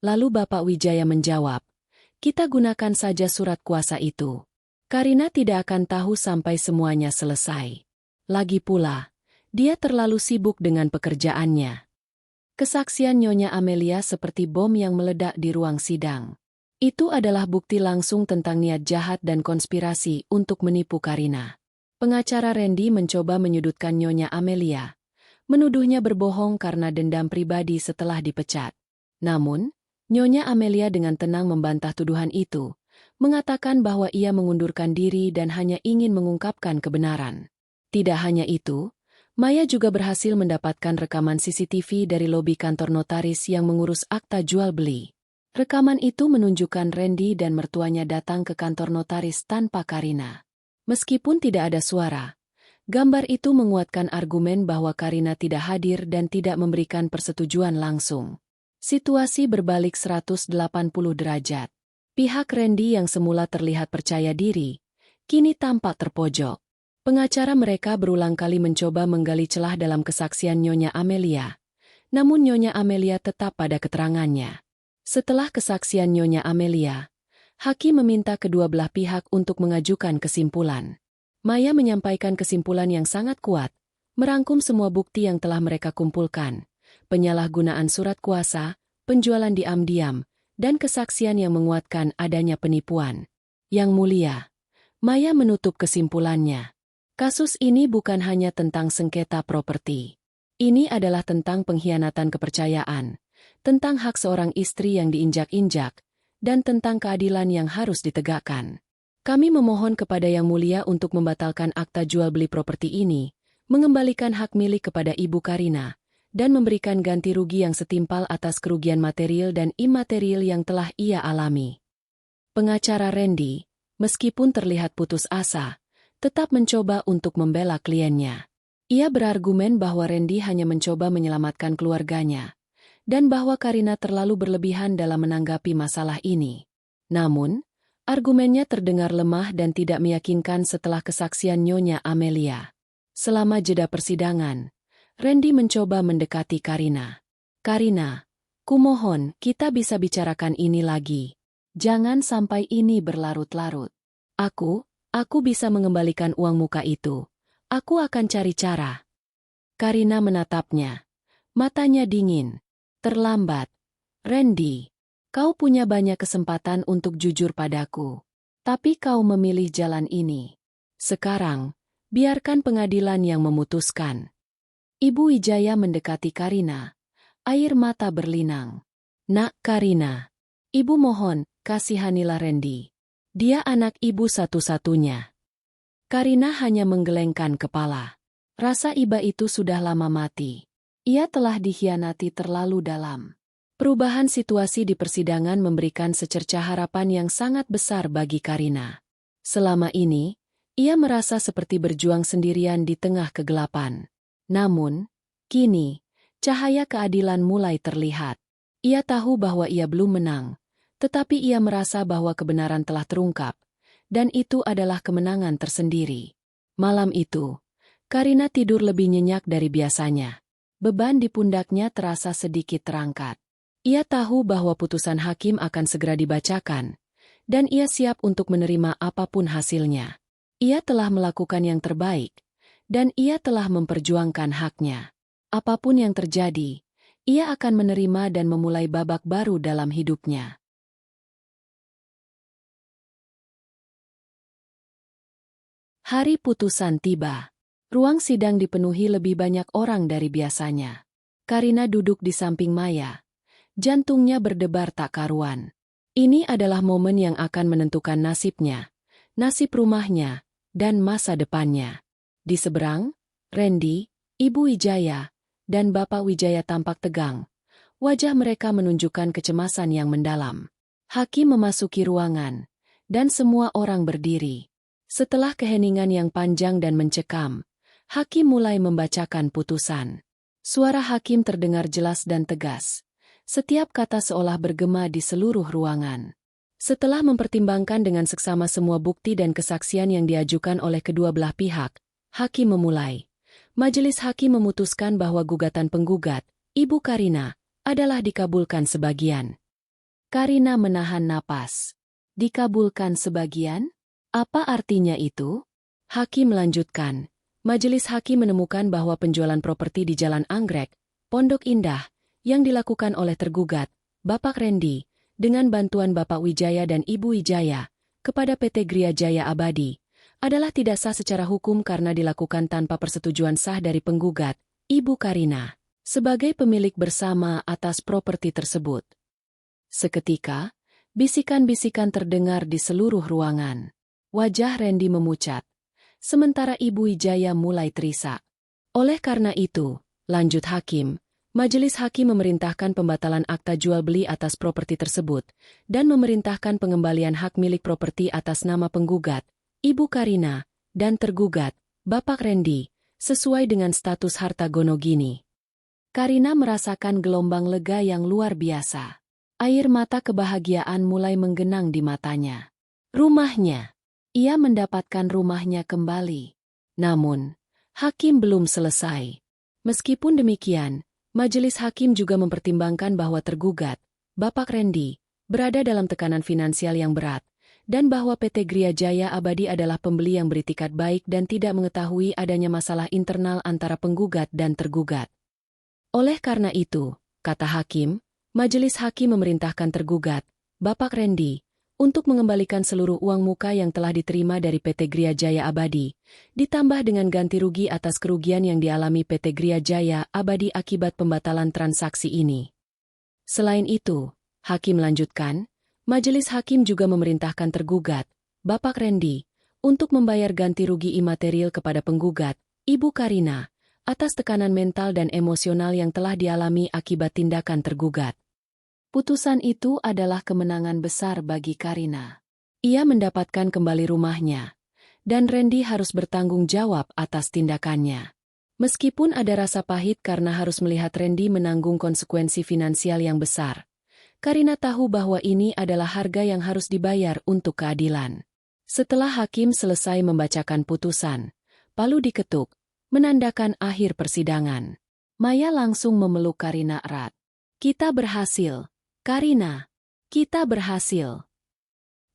Lalu Bapak Wijaya menjawab. Kita gunakan saja surat kuasa itu. Karina tidak akan tahu sampai semuanya selesai. Lagi pula, dia terlalu sibuk dengan pekerjaannya. Kesaksian Nyonya Amelia seperti bom yang meledak di ruang sidang. Itu adalah bukti langsung tentang niat jahat dan konspirasi untuk menipu Karina. Pengacara Randy mencoba menyudutkan Nyonya Amelia, menuduhnya berbohong karena dendam pribadi setelah dipecat. Namun, Nyonya Amelia dengan tenang membantah tuduhan itu, mengatakan bahwa ia mengundurkan diri dan hanya ingin mengungkapkan kebenaran. Tidak hanya itu, Maya juga berhasil mendapatkan rekaman CCTV dari lobi kantor notaris yang mengurus akta jual beli. Rekaman itu menunjukkan Randy dan mertuanya datang ke kantor notaris tanpa Karina. Meskipun tidak ada suara, gambar itu menguatkan argumen bahwa Karina tidak hadir dan tidak memberikan persetujuan langsung. Situasi berbalik 180 derajat. Pihak Randy yang semula terlihat percaya diri, kini tampak terpojok. Pengacara mereka berulang kali mencoba menggali celah dalam kesaksian Nyonya Amelia. Namun Nyonya Amelia tetap pada keterangannya. Setelah kesaksian Nyonya Amelia, hakim meminta kedua belah pihak untuk mengajukan kesimpulan. Maya menyampaikan kesimpulan yang sangat kuat, merangkum semua bukti yang telah mereka kumpulkan, penyalahgunaan surat kuasa, penjualan diam-diam, dan kesaksian yang menguatkan adanya penipuan. Yang mulia, Maya menutup kesimpulannya. Kasus ini bukan hanya tentang sengketa properti. Ini adalah tentang pengkhianatan kepercayaan, tentang hak seorang istri yang diinjak-injak, dan tentang keadilan yang harus ditegakkan. Kami memohon kepada Yang Mulia untuk membatalkan akta jual beli properti ini, mengembalikan hak milik kepada Ibu Karina, dan memberikan ganti rugi yang setimpal atas kerugian material dan imaterial yang telah ia alami. Pengacara Randy, meskipun terlihat putus asa, tetap mencoba untuk membela kliennya. Ia berargumen bahwa Randy hanya mencoba menyelamatkan keluarganya, dan bahwa Karina terlalu berlebihan dalam menanggapi masalah ini. Namun, argumennya terdengar lemah dan tidak meyakinkan setelah kesaksian Nyonya Amelia. Selama jeda persidangan, Randy mencoba mendekati Karina. Karina, kumohon kita bisa bicarakan ini lagi. Jangan sampai ini berlarut-larut. Aku bisa mengembalikan uang muka itu. Aku akan cari cara. Karina menatapnya. Matanya dingin. Terlambat. Randy, kau punya banyak kesempatan untuk jujur padaku. Tapi kau memilih jalan ini. Sekarang, biarkan pengadilan yang memutuskan. Ibu Wijaya mendekati Karina. Air mata berlinang. Nak Karina, ibu mohon, kasihanilah Randy. Dia anak ibu satu-satunya. Karina hanya menggelengkan kepala. Rasa iba itu sudah lama mati. Ia telah dikhianati terlalu dalam. Perubahan situasi di persidangan memberikan secercah harapan yang sangat besar bagi Karina. Selama ini, ia merasa seperti berjuang sendirian di tengah kegelapan. Namun, kini, cahaya keadilan mulai terlihat. Ia tahu bahwa ia belum menang. Tetapi ia merasa bahwa kebenaran telah terungkap, dan itu adalah kemenangan tersendiri. Malam itu, Karina tidur lebih nyenyak dari biasanya. Beban di pundaknya terasa sedikit terangkat. Ia tahu bahwa putusan hakim akan segera dibacakan, dan ia siap untuk menerima apapun hasilnya. Ia telah melakukan yang terbaik, dan ia telah memperjuangkan haknya. Apapun yang terjadi, ia akan menerima dan memulai babak baru dalam hidupnya. Hari putusan tiba. Ruang sidang dipenuhi lebih banyak orang dari biasanya. Karina duduk di samping Maya. Jantungnya berdebar tak karuan. Ini adalah momen yang akan menentukan nasibnya, nasib rumahnya, dan masa depannya. Di seberang, Randy, Ibu Wijaya, dan Bapak Wijaya tampak tegang. Wajah mereka menunjukkan kecemasan yang mendalam. Hakim memasuki ruangan, dan semua orang berdiri. Setelah keheningan yang panjang dan mencekam, hakim mulai membacakan putusan. Suara hakim terdengar jelas dan tegas. Setiap kata seolah bergema di seluruh ruangan. Setelah mempertimbangkan dengan seksama semua bukti dan kesaksian yang diajukan oleh kedua belah pihak, hakim memulai. Majelis hakim memutuskan bahwa gugatan penggugat, Ibu Karina, adalah dikabulkan sebagian. Karina menahan napas. Dikabulkan sebagian? Apa artinya itu? Hakim melanjutkan. Majelis hakim menemukan bahwa penjualan properti di Jalan Anggrek, Pondok Indah, yang dilakukan oleh tergugat, Bapak Randy, dengan bantuan Bapak Wijaya dan Ibu Wijaya, kepada PT Gria Jaya Abadi, adalah tidak sah secara hukum karena dilakukan tanpa persetujuan sah dari penggugat, Ibu Karina, sebagai pemilik bersama atas properti tersebut. Seketika, bisikan-bisikan terdengar di seluruh ruangan. Wajah Randy memucat, sementara Ibu Wijaya mulai terisak. Oleh karena itu, lanjut Hakim, Majelis Hakim memerintahkan pembatalan akta jual beli atas properti tersebut dan memerintahkan pengembalian hak milik properti atas nama penggugat, Ibu Karina, dan tergugat, Bapak Randy, sesuai dengan status harta gonogini. Karina merasakan gelombang lega yang luar biasa. Air mata kebahagiaan mulai menggenang di matanya. Rumahnya. Ia mendapatkan rumahnya kembali. Namun, Hakim belum selesai. Meskipun demikian, Majelis Hakim juga mempertimbangkan bahwa tergugat, Bapak Randy, berada dalam tekanan finansial yang berat, dan bahwa PT Gria Jaya Abadi adalah pembeli yang beritikat baik dan tidak mengetahui adanya masalah internal antara penggugat dan tergugat. Oleh karena itu, kata Hakim, Majelis Hakim memerintahkan tergugat, Bapak Randy, untuk mengembalikan seluruh uang muka yang telah diterima dari PT Gria Jaya Abadi, ditambah dengan ganti rugi atas kerugian yang dialami PT Gria Jaya Abadi akibat pembatalan transaksi ini. Selain itu, Hakim lanjutkan, Majelis Hakim juga memerintahkan tergugat, Bapak Randy, untuk membayar ganti rugi imaterial kepada penggugat, Ibu Karina, atas tekanan mental dan emosional yang telah dialami akibat tindakan tergugat. Putusan itu adalah kemenangan besar bagi Karina. Ia mendapatkan kembali rumahnya, dan Randy harus bertanggung jawab atas tindakannya. Meskipun ada rasa pahit karena harus melihat Randy menanggung konsekuensi finansial yang besar, Karina tahu bahwa ini adalah harga yang harus dibayar untuk keadilan. Setelah Hakim selesai membacakan putusan, palu diketuk, menandakan akhir persidangan. Maya langsung memeluk Karina erat. Kita berhasil, Karina. Kita berhasil.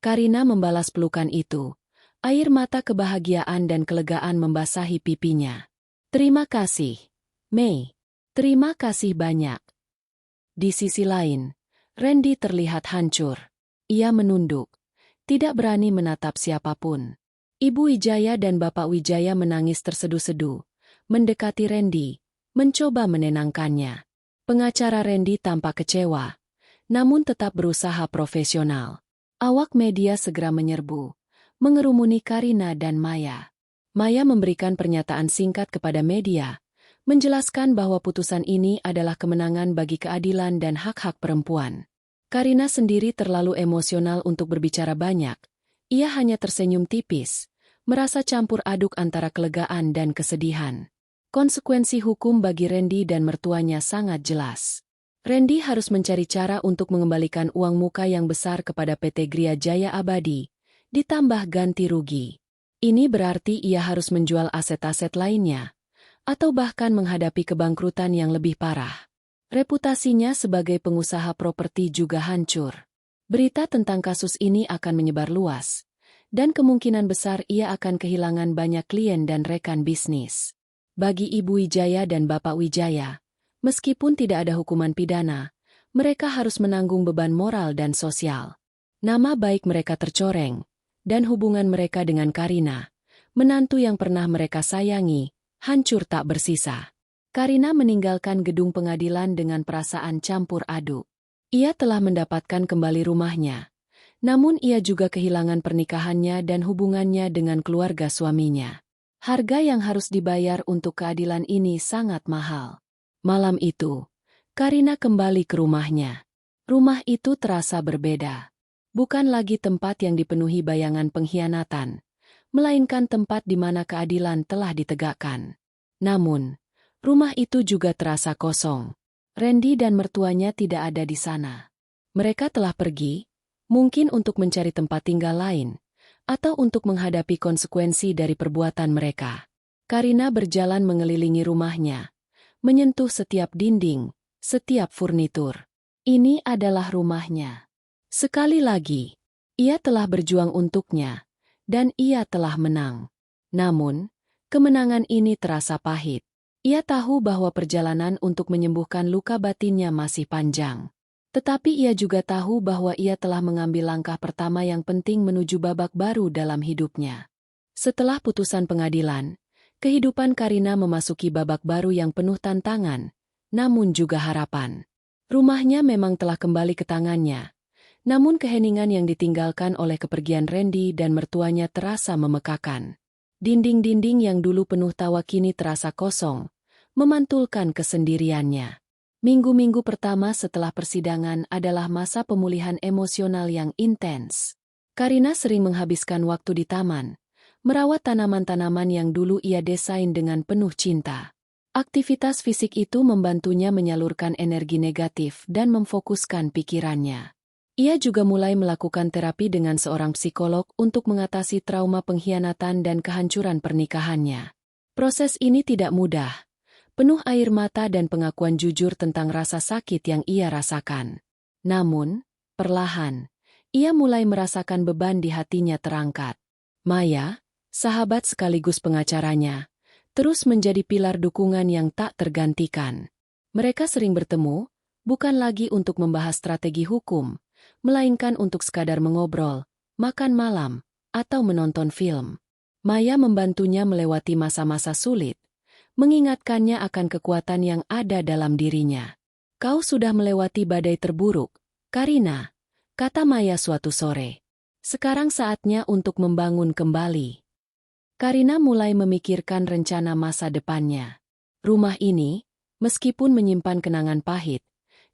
Karina membalas pelukan itu. Air mata kebahagiaan dan kelegaan membasahi pipinya. Terima kasih, Mei. Terima kasih banyak. Di sisi lain, Randy terlihat hancur. Ia menunduk. Tidak berani menatap siapapun. Ibu Wijaya dan Bapak Wijaya menangis terseduh-seduh, mendekati Randy, mencoba menenangkannya. Pengacara Randy tampak kecewa, namun tetap berusaha profesional. Awak media segera menyerbu, mengerumuni Karina dan Maya. Maya memberikan pernyataan singkat kepada media, menjelaskan bahwa putusan ini adalah kemenangan bagi keadilan dan hak-hak perempuan. Karina sendiri terlalu emosional untuk berbicara banyak. Ia hanya tersenyum tipis, merasa campur aduk antara kelegaan dan kesedihan. Konsekuensi hukum bagi Randy dan mertuanya sangat jelas. Randy harus mencari cara untuk mengembalikan uang muka yang besar kepada PT Gria Jaya Abadi, ditambah ganti rugi. Ini berarti ia harus menjual aset-aset lainnya, atau bahkan menghadapi kebangkrutan yang lebih parah. Reputasinya sebagai pengusaha properti juga hancur. Berita tentang kasus ini akan menyebar luas, dan kemungkinan besar ia akan kehilangan banyak klien dan rekan bisnis. Bagi Ibu Wijaya dan Bapak Wijaya, meskipun tidak ada hukuman pidana, mereka harus menanggung beban moral dan sosial. Nama baik mereka tercoreng, dan hubungan mereka dengan Karina, menantu yang pernah mereka sayangi, hancur tak bersisa. Karina meninggalkan gedung pengadilan dengan perasaan campur aduk. Ia telah mendapatkan kembali rumahnya. Namun ia juga kehilangan pernikahannya dan hubungannya dengan keluarga suaminya. Harga yang harus dibayar untuk keadilan ini sangat mahal. Malam itu, Karina kembali ke rumahnya. Rumah itu terasa berbeda. Bukan lagi tempat yang dipenuhi bayangan pengkhianatan, melainkan tempat di mana keadilan telah ditegakkan. Namun, rumah itu juga terasa kosong. Randy dan mertuanya tidak ada di sana. Mereka telah pergi, mungkin untuk mencari tempat tinggal lain, atau untuk menghadapi konsekuensi dari perbuatan mereka. Karina berjalan mengelilingi rumahnya, menyentuh setiap dinding, setiap furnitur. Ini adalah rumahnya. Sekali lagi, ia telah berjuang untuknya, dan ia telah menang. Namun, kemenangan ini terasa pahit. Ia tahu bahwa perjalanan untuk menyembuhkan luka batinnya masih panjang. Tetapi ia juga tahu bahwa ia telah mengambil langkah pertama yang penting menuju babak baru dalam hidupnya. Setelah putusan pengadilan, kehidupan Karina memasuki babak baru yang penuh tantangan, namun juga harapan. Rumahnya memang telah kembali ke tangannya, namun keheningan yang ditinggalkan oleh kepergian Randy dan mertuanya terasa memekakan. Dinding-dinding yang dulu penuh tawa kini terasa kosong, memantulkan kesendiriannya. Minggu-minggu pertama setelah persidangan adalah masa pemulihan emosional yang intens. Karina sering menghabiskan waktu di taman, merawat tanaman-tanaman yang dulu ia desain dengan penuh cinta. Aktivitas fisik itu membantunya menyalurkan energi negatif dan memfokuskan pikirannya. Ia juga mulai melakukan terapi dengan seorang psikolog untuk mengatasi trauma pengkhianatan dan kehancuran pernikahannya. Proses ini tidak mudah, penuh air mata dan pengakuan jujur tentang rasa sakit yang ia rasakan. Namun, perlahan, ia mulai merasakan beban di hatinya terangkat. Maya, sahabat sekaligus pengacaranya, terus menjadi pilar dukungan yang tak tergantikan. Mereka sering bertemu, bukan lagi untuk membahas strategi hukum, melainkan untuk sekadar mengobrol, makan malam, atau menonton film. Maya membantunya melewati masa-masa sulit, mengingatkannya akan kekuatan yang ada dalam dirinya. "Kau sudah melewati badai terburuk, Karina," kata Maya suatu sore. "Sekarang saatnya untuk membangun kembali." Karina mulai memikirkan rencana masa depannya. Rumah ini, meskipun menyimpan kenangan pahit,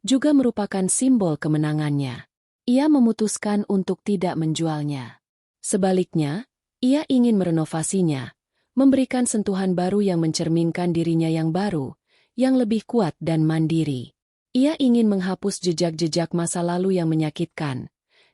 juga merupakan simbol kemenangannya. Ia memutuskan untuk tidak menjualnya. Sebaliknya, ia ingin merenovasinya, memberikan sentuhan baru yang mencerminkan dirinya yang baru, yang lebih kuat dan mandiri. Ia ingin menghapus jejak-jejak masa lalu yang menyakitkan,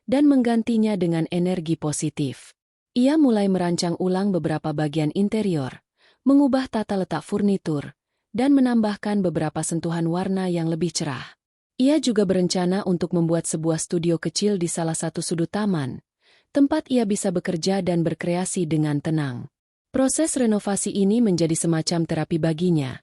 dan menggantinya dengan energi positif. Ia mulai merancang ulang beberapa bagian interior, mengubah tata letak furnitur, dan menambahkan beberapa sentuhan warna yang lebih cerah. Ia juga berencana untuk membuat sebuah studio kecil di salah satu sudut taman, tempat ia bisa bekerja dan berkreasi dengan tenang. Proses renovasi ini menjadi semacam terapi baginya,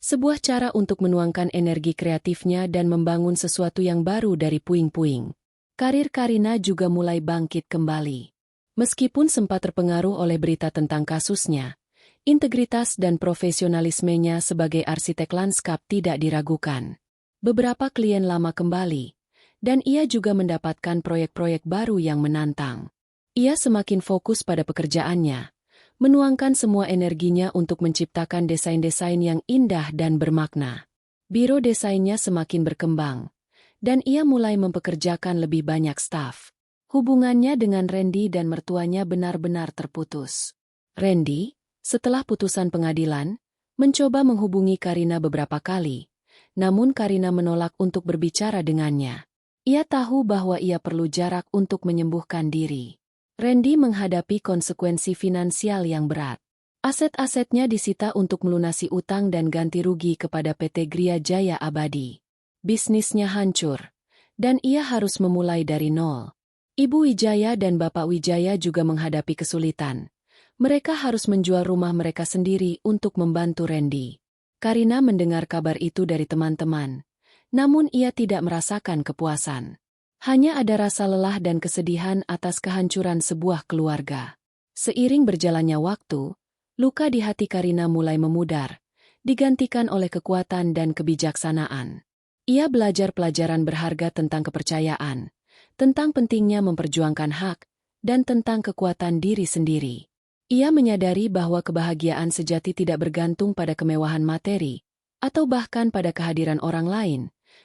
sebuah cara untuk menuangkan energi kreatifnya dan membangun sesuatu yang baru dari puing-puing. Karir Karina juga mulai bangkit kembali. Meskipun sempat terpengaruh oleh berita tentang kasusnya, integritas dan profesionalismenya sebagai arsitek lanskap tidak diragukan. Beberapa klien lama kembali, dan ia juga mendapatkan proyek-proyek baru yang menantang. Ia semakin fokus pada pekerjaannya, menuangkan semua energinya untuk menciptakan desain-desain yang indah dan bermakna. Biro desainnya semakin berkembang, dan ia mulai mempekerjakan lebih banyak staf. Hubungannya dengan Randy dan mertuanya benar-benar terputus. Randy, setelah putusan pengadilan, mencoba menghubungi Karina beberapa kali, namun Karina menolak untuk berbicara dengannya. Ia tahu bahwa ia perlu jarak untuk menyembuhkan diri. Randy menghadapi konsekuensi finansial yang berat. Aset-asetnya disita untuk melunasi utang dan ganti rugi kepada PT Gria Jaya Abadi. Bisnisnya hancur, dan ia harus memulai dari nol. Ibu Wijaya dan Bapak Wijaya juga menghadapi kesulitan. Mereka harus menjual rumah mereka sendiri untuk membantu Randy. Karina mendengar kabar itu dari teman-teman, namun ia tidak merasakan kepuasan. Hanya ada rasa lelah dan kesedihan atas kehancuran sebuah keluarga. Seiring berjalannya waktu, luka di hati Karina mulai memudar, digantikan oleh kekuatan dan kebijaksanaan. Ia belajar pelajaran berharga tentang kepercayaan, tentang pentingnya memperjuangkan hak, dan tentang kekuatan diri sendiri. Ia menyadari bahwa kebahagiaan sejati tidak bergantung pada kemewahan materi, atau bahkan pada kehadiran orang lain,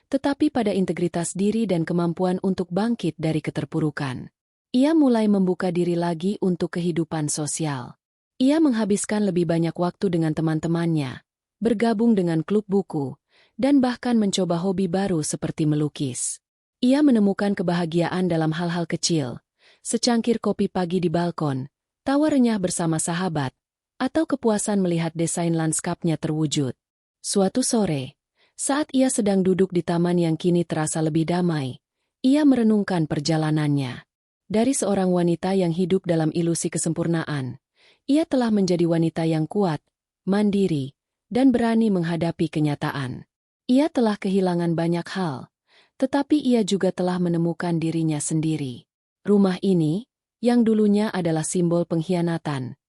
tetapi pada integritas diri dan kemampuan untuk bangkit dari keterpurukan. Ia mulai membuka diri lagi untuk kehidupan sosial. Ia menghabiskan lebih banyak waktu dengan teman-temannya, bergabung dengan klub buku, dan bahkan mencoba hobi baru seperti melukis. Ia menemukan kebahagiaan dalam hal-hal kecil, secangkir kopi pagi di balkon, tawa renyah bersama sahabat, atau kepuasan melihat desain lanskapnya terwujud. Suatu sore, saat ia sedang duduk di taman yang kini terasa lebih damai, ia merenungkan perjalanannya. Dari seorang wanita yang hidup dalam ilusi kesempurnaan, ia telah menjadi wanita yang kuat, mandiri, dan berani menghadapi kenyataan. Ia telah kehilangan banyak hal, tetapi ia juga telah menemukan dirinya sendiri. Rumah ini, yang dulunya adalah simbol pengkhianatan,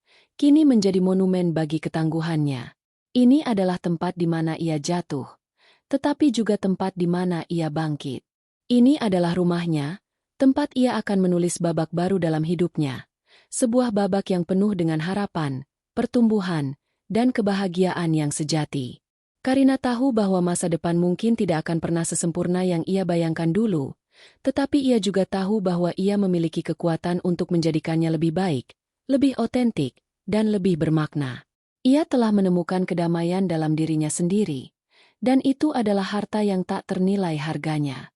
kini menjadi monumen bagi ketangguhannya. Ini adalah tempat di mana ia jatuh, tetapi juga tempat di mana ia bangkit. Ini adalah rumahnya, tempat ia akan menulis babak baru dalam hidupnya. Sebuah babak yang penuh dengan harapan, pertumbuhan, dan kebahagiaan yang sejati. Karina tahu bahwa masa depan mungkin tidak akan pernah sesempurna yang ia bayangkan dulu, tetapi ia juga tahu bahwa ia memiliki kekuatan untuk menjadikannya lebih baik, lebih otentik, dan lebih bermakna. Ia telah menemukan kedamaian dalam dirinya sendiri, dan itu adalah harta yang tak ternilai harganya.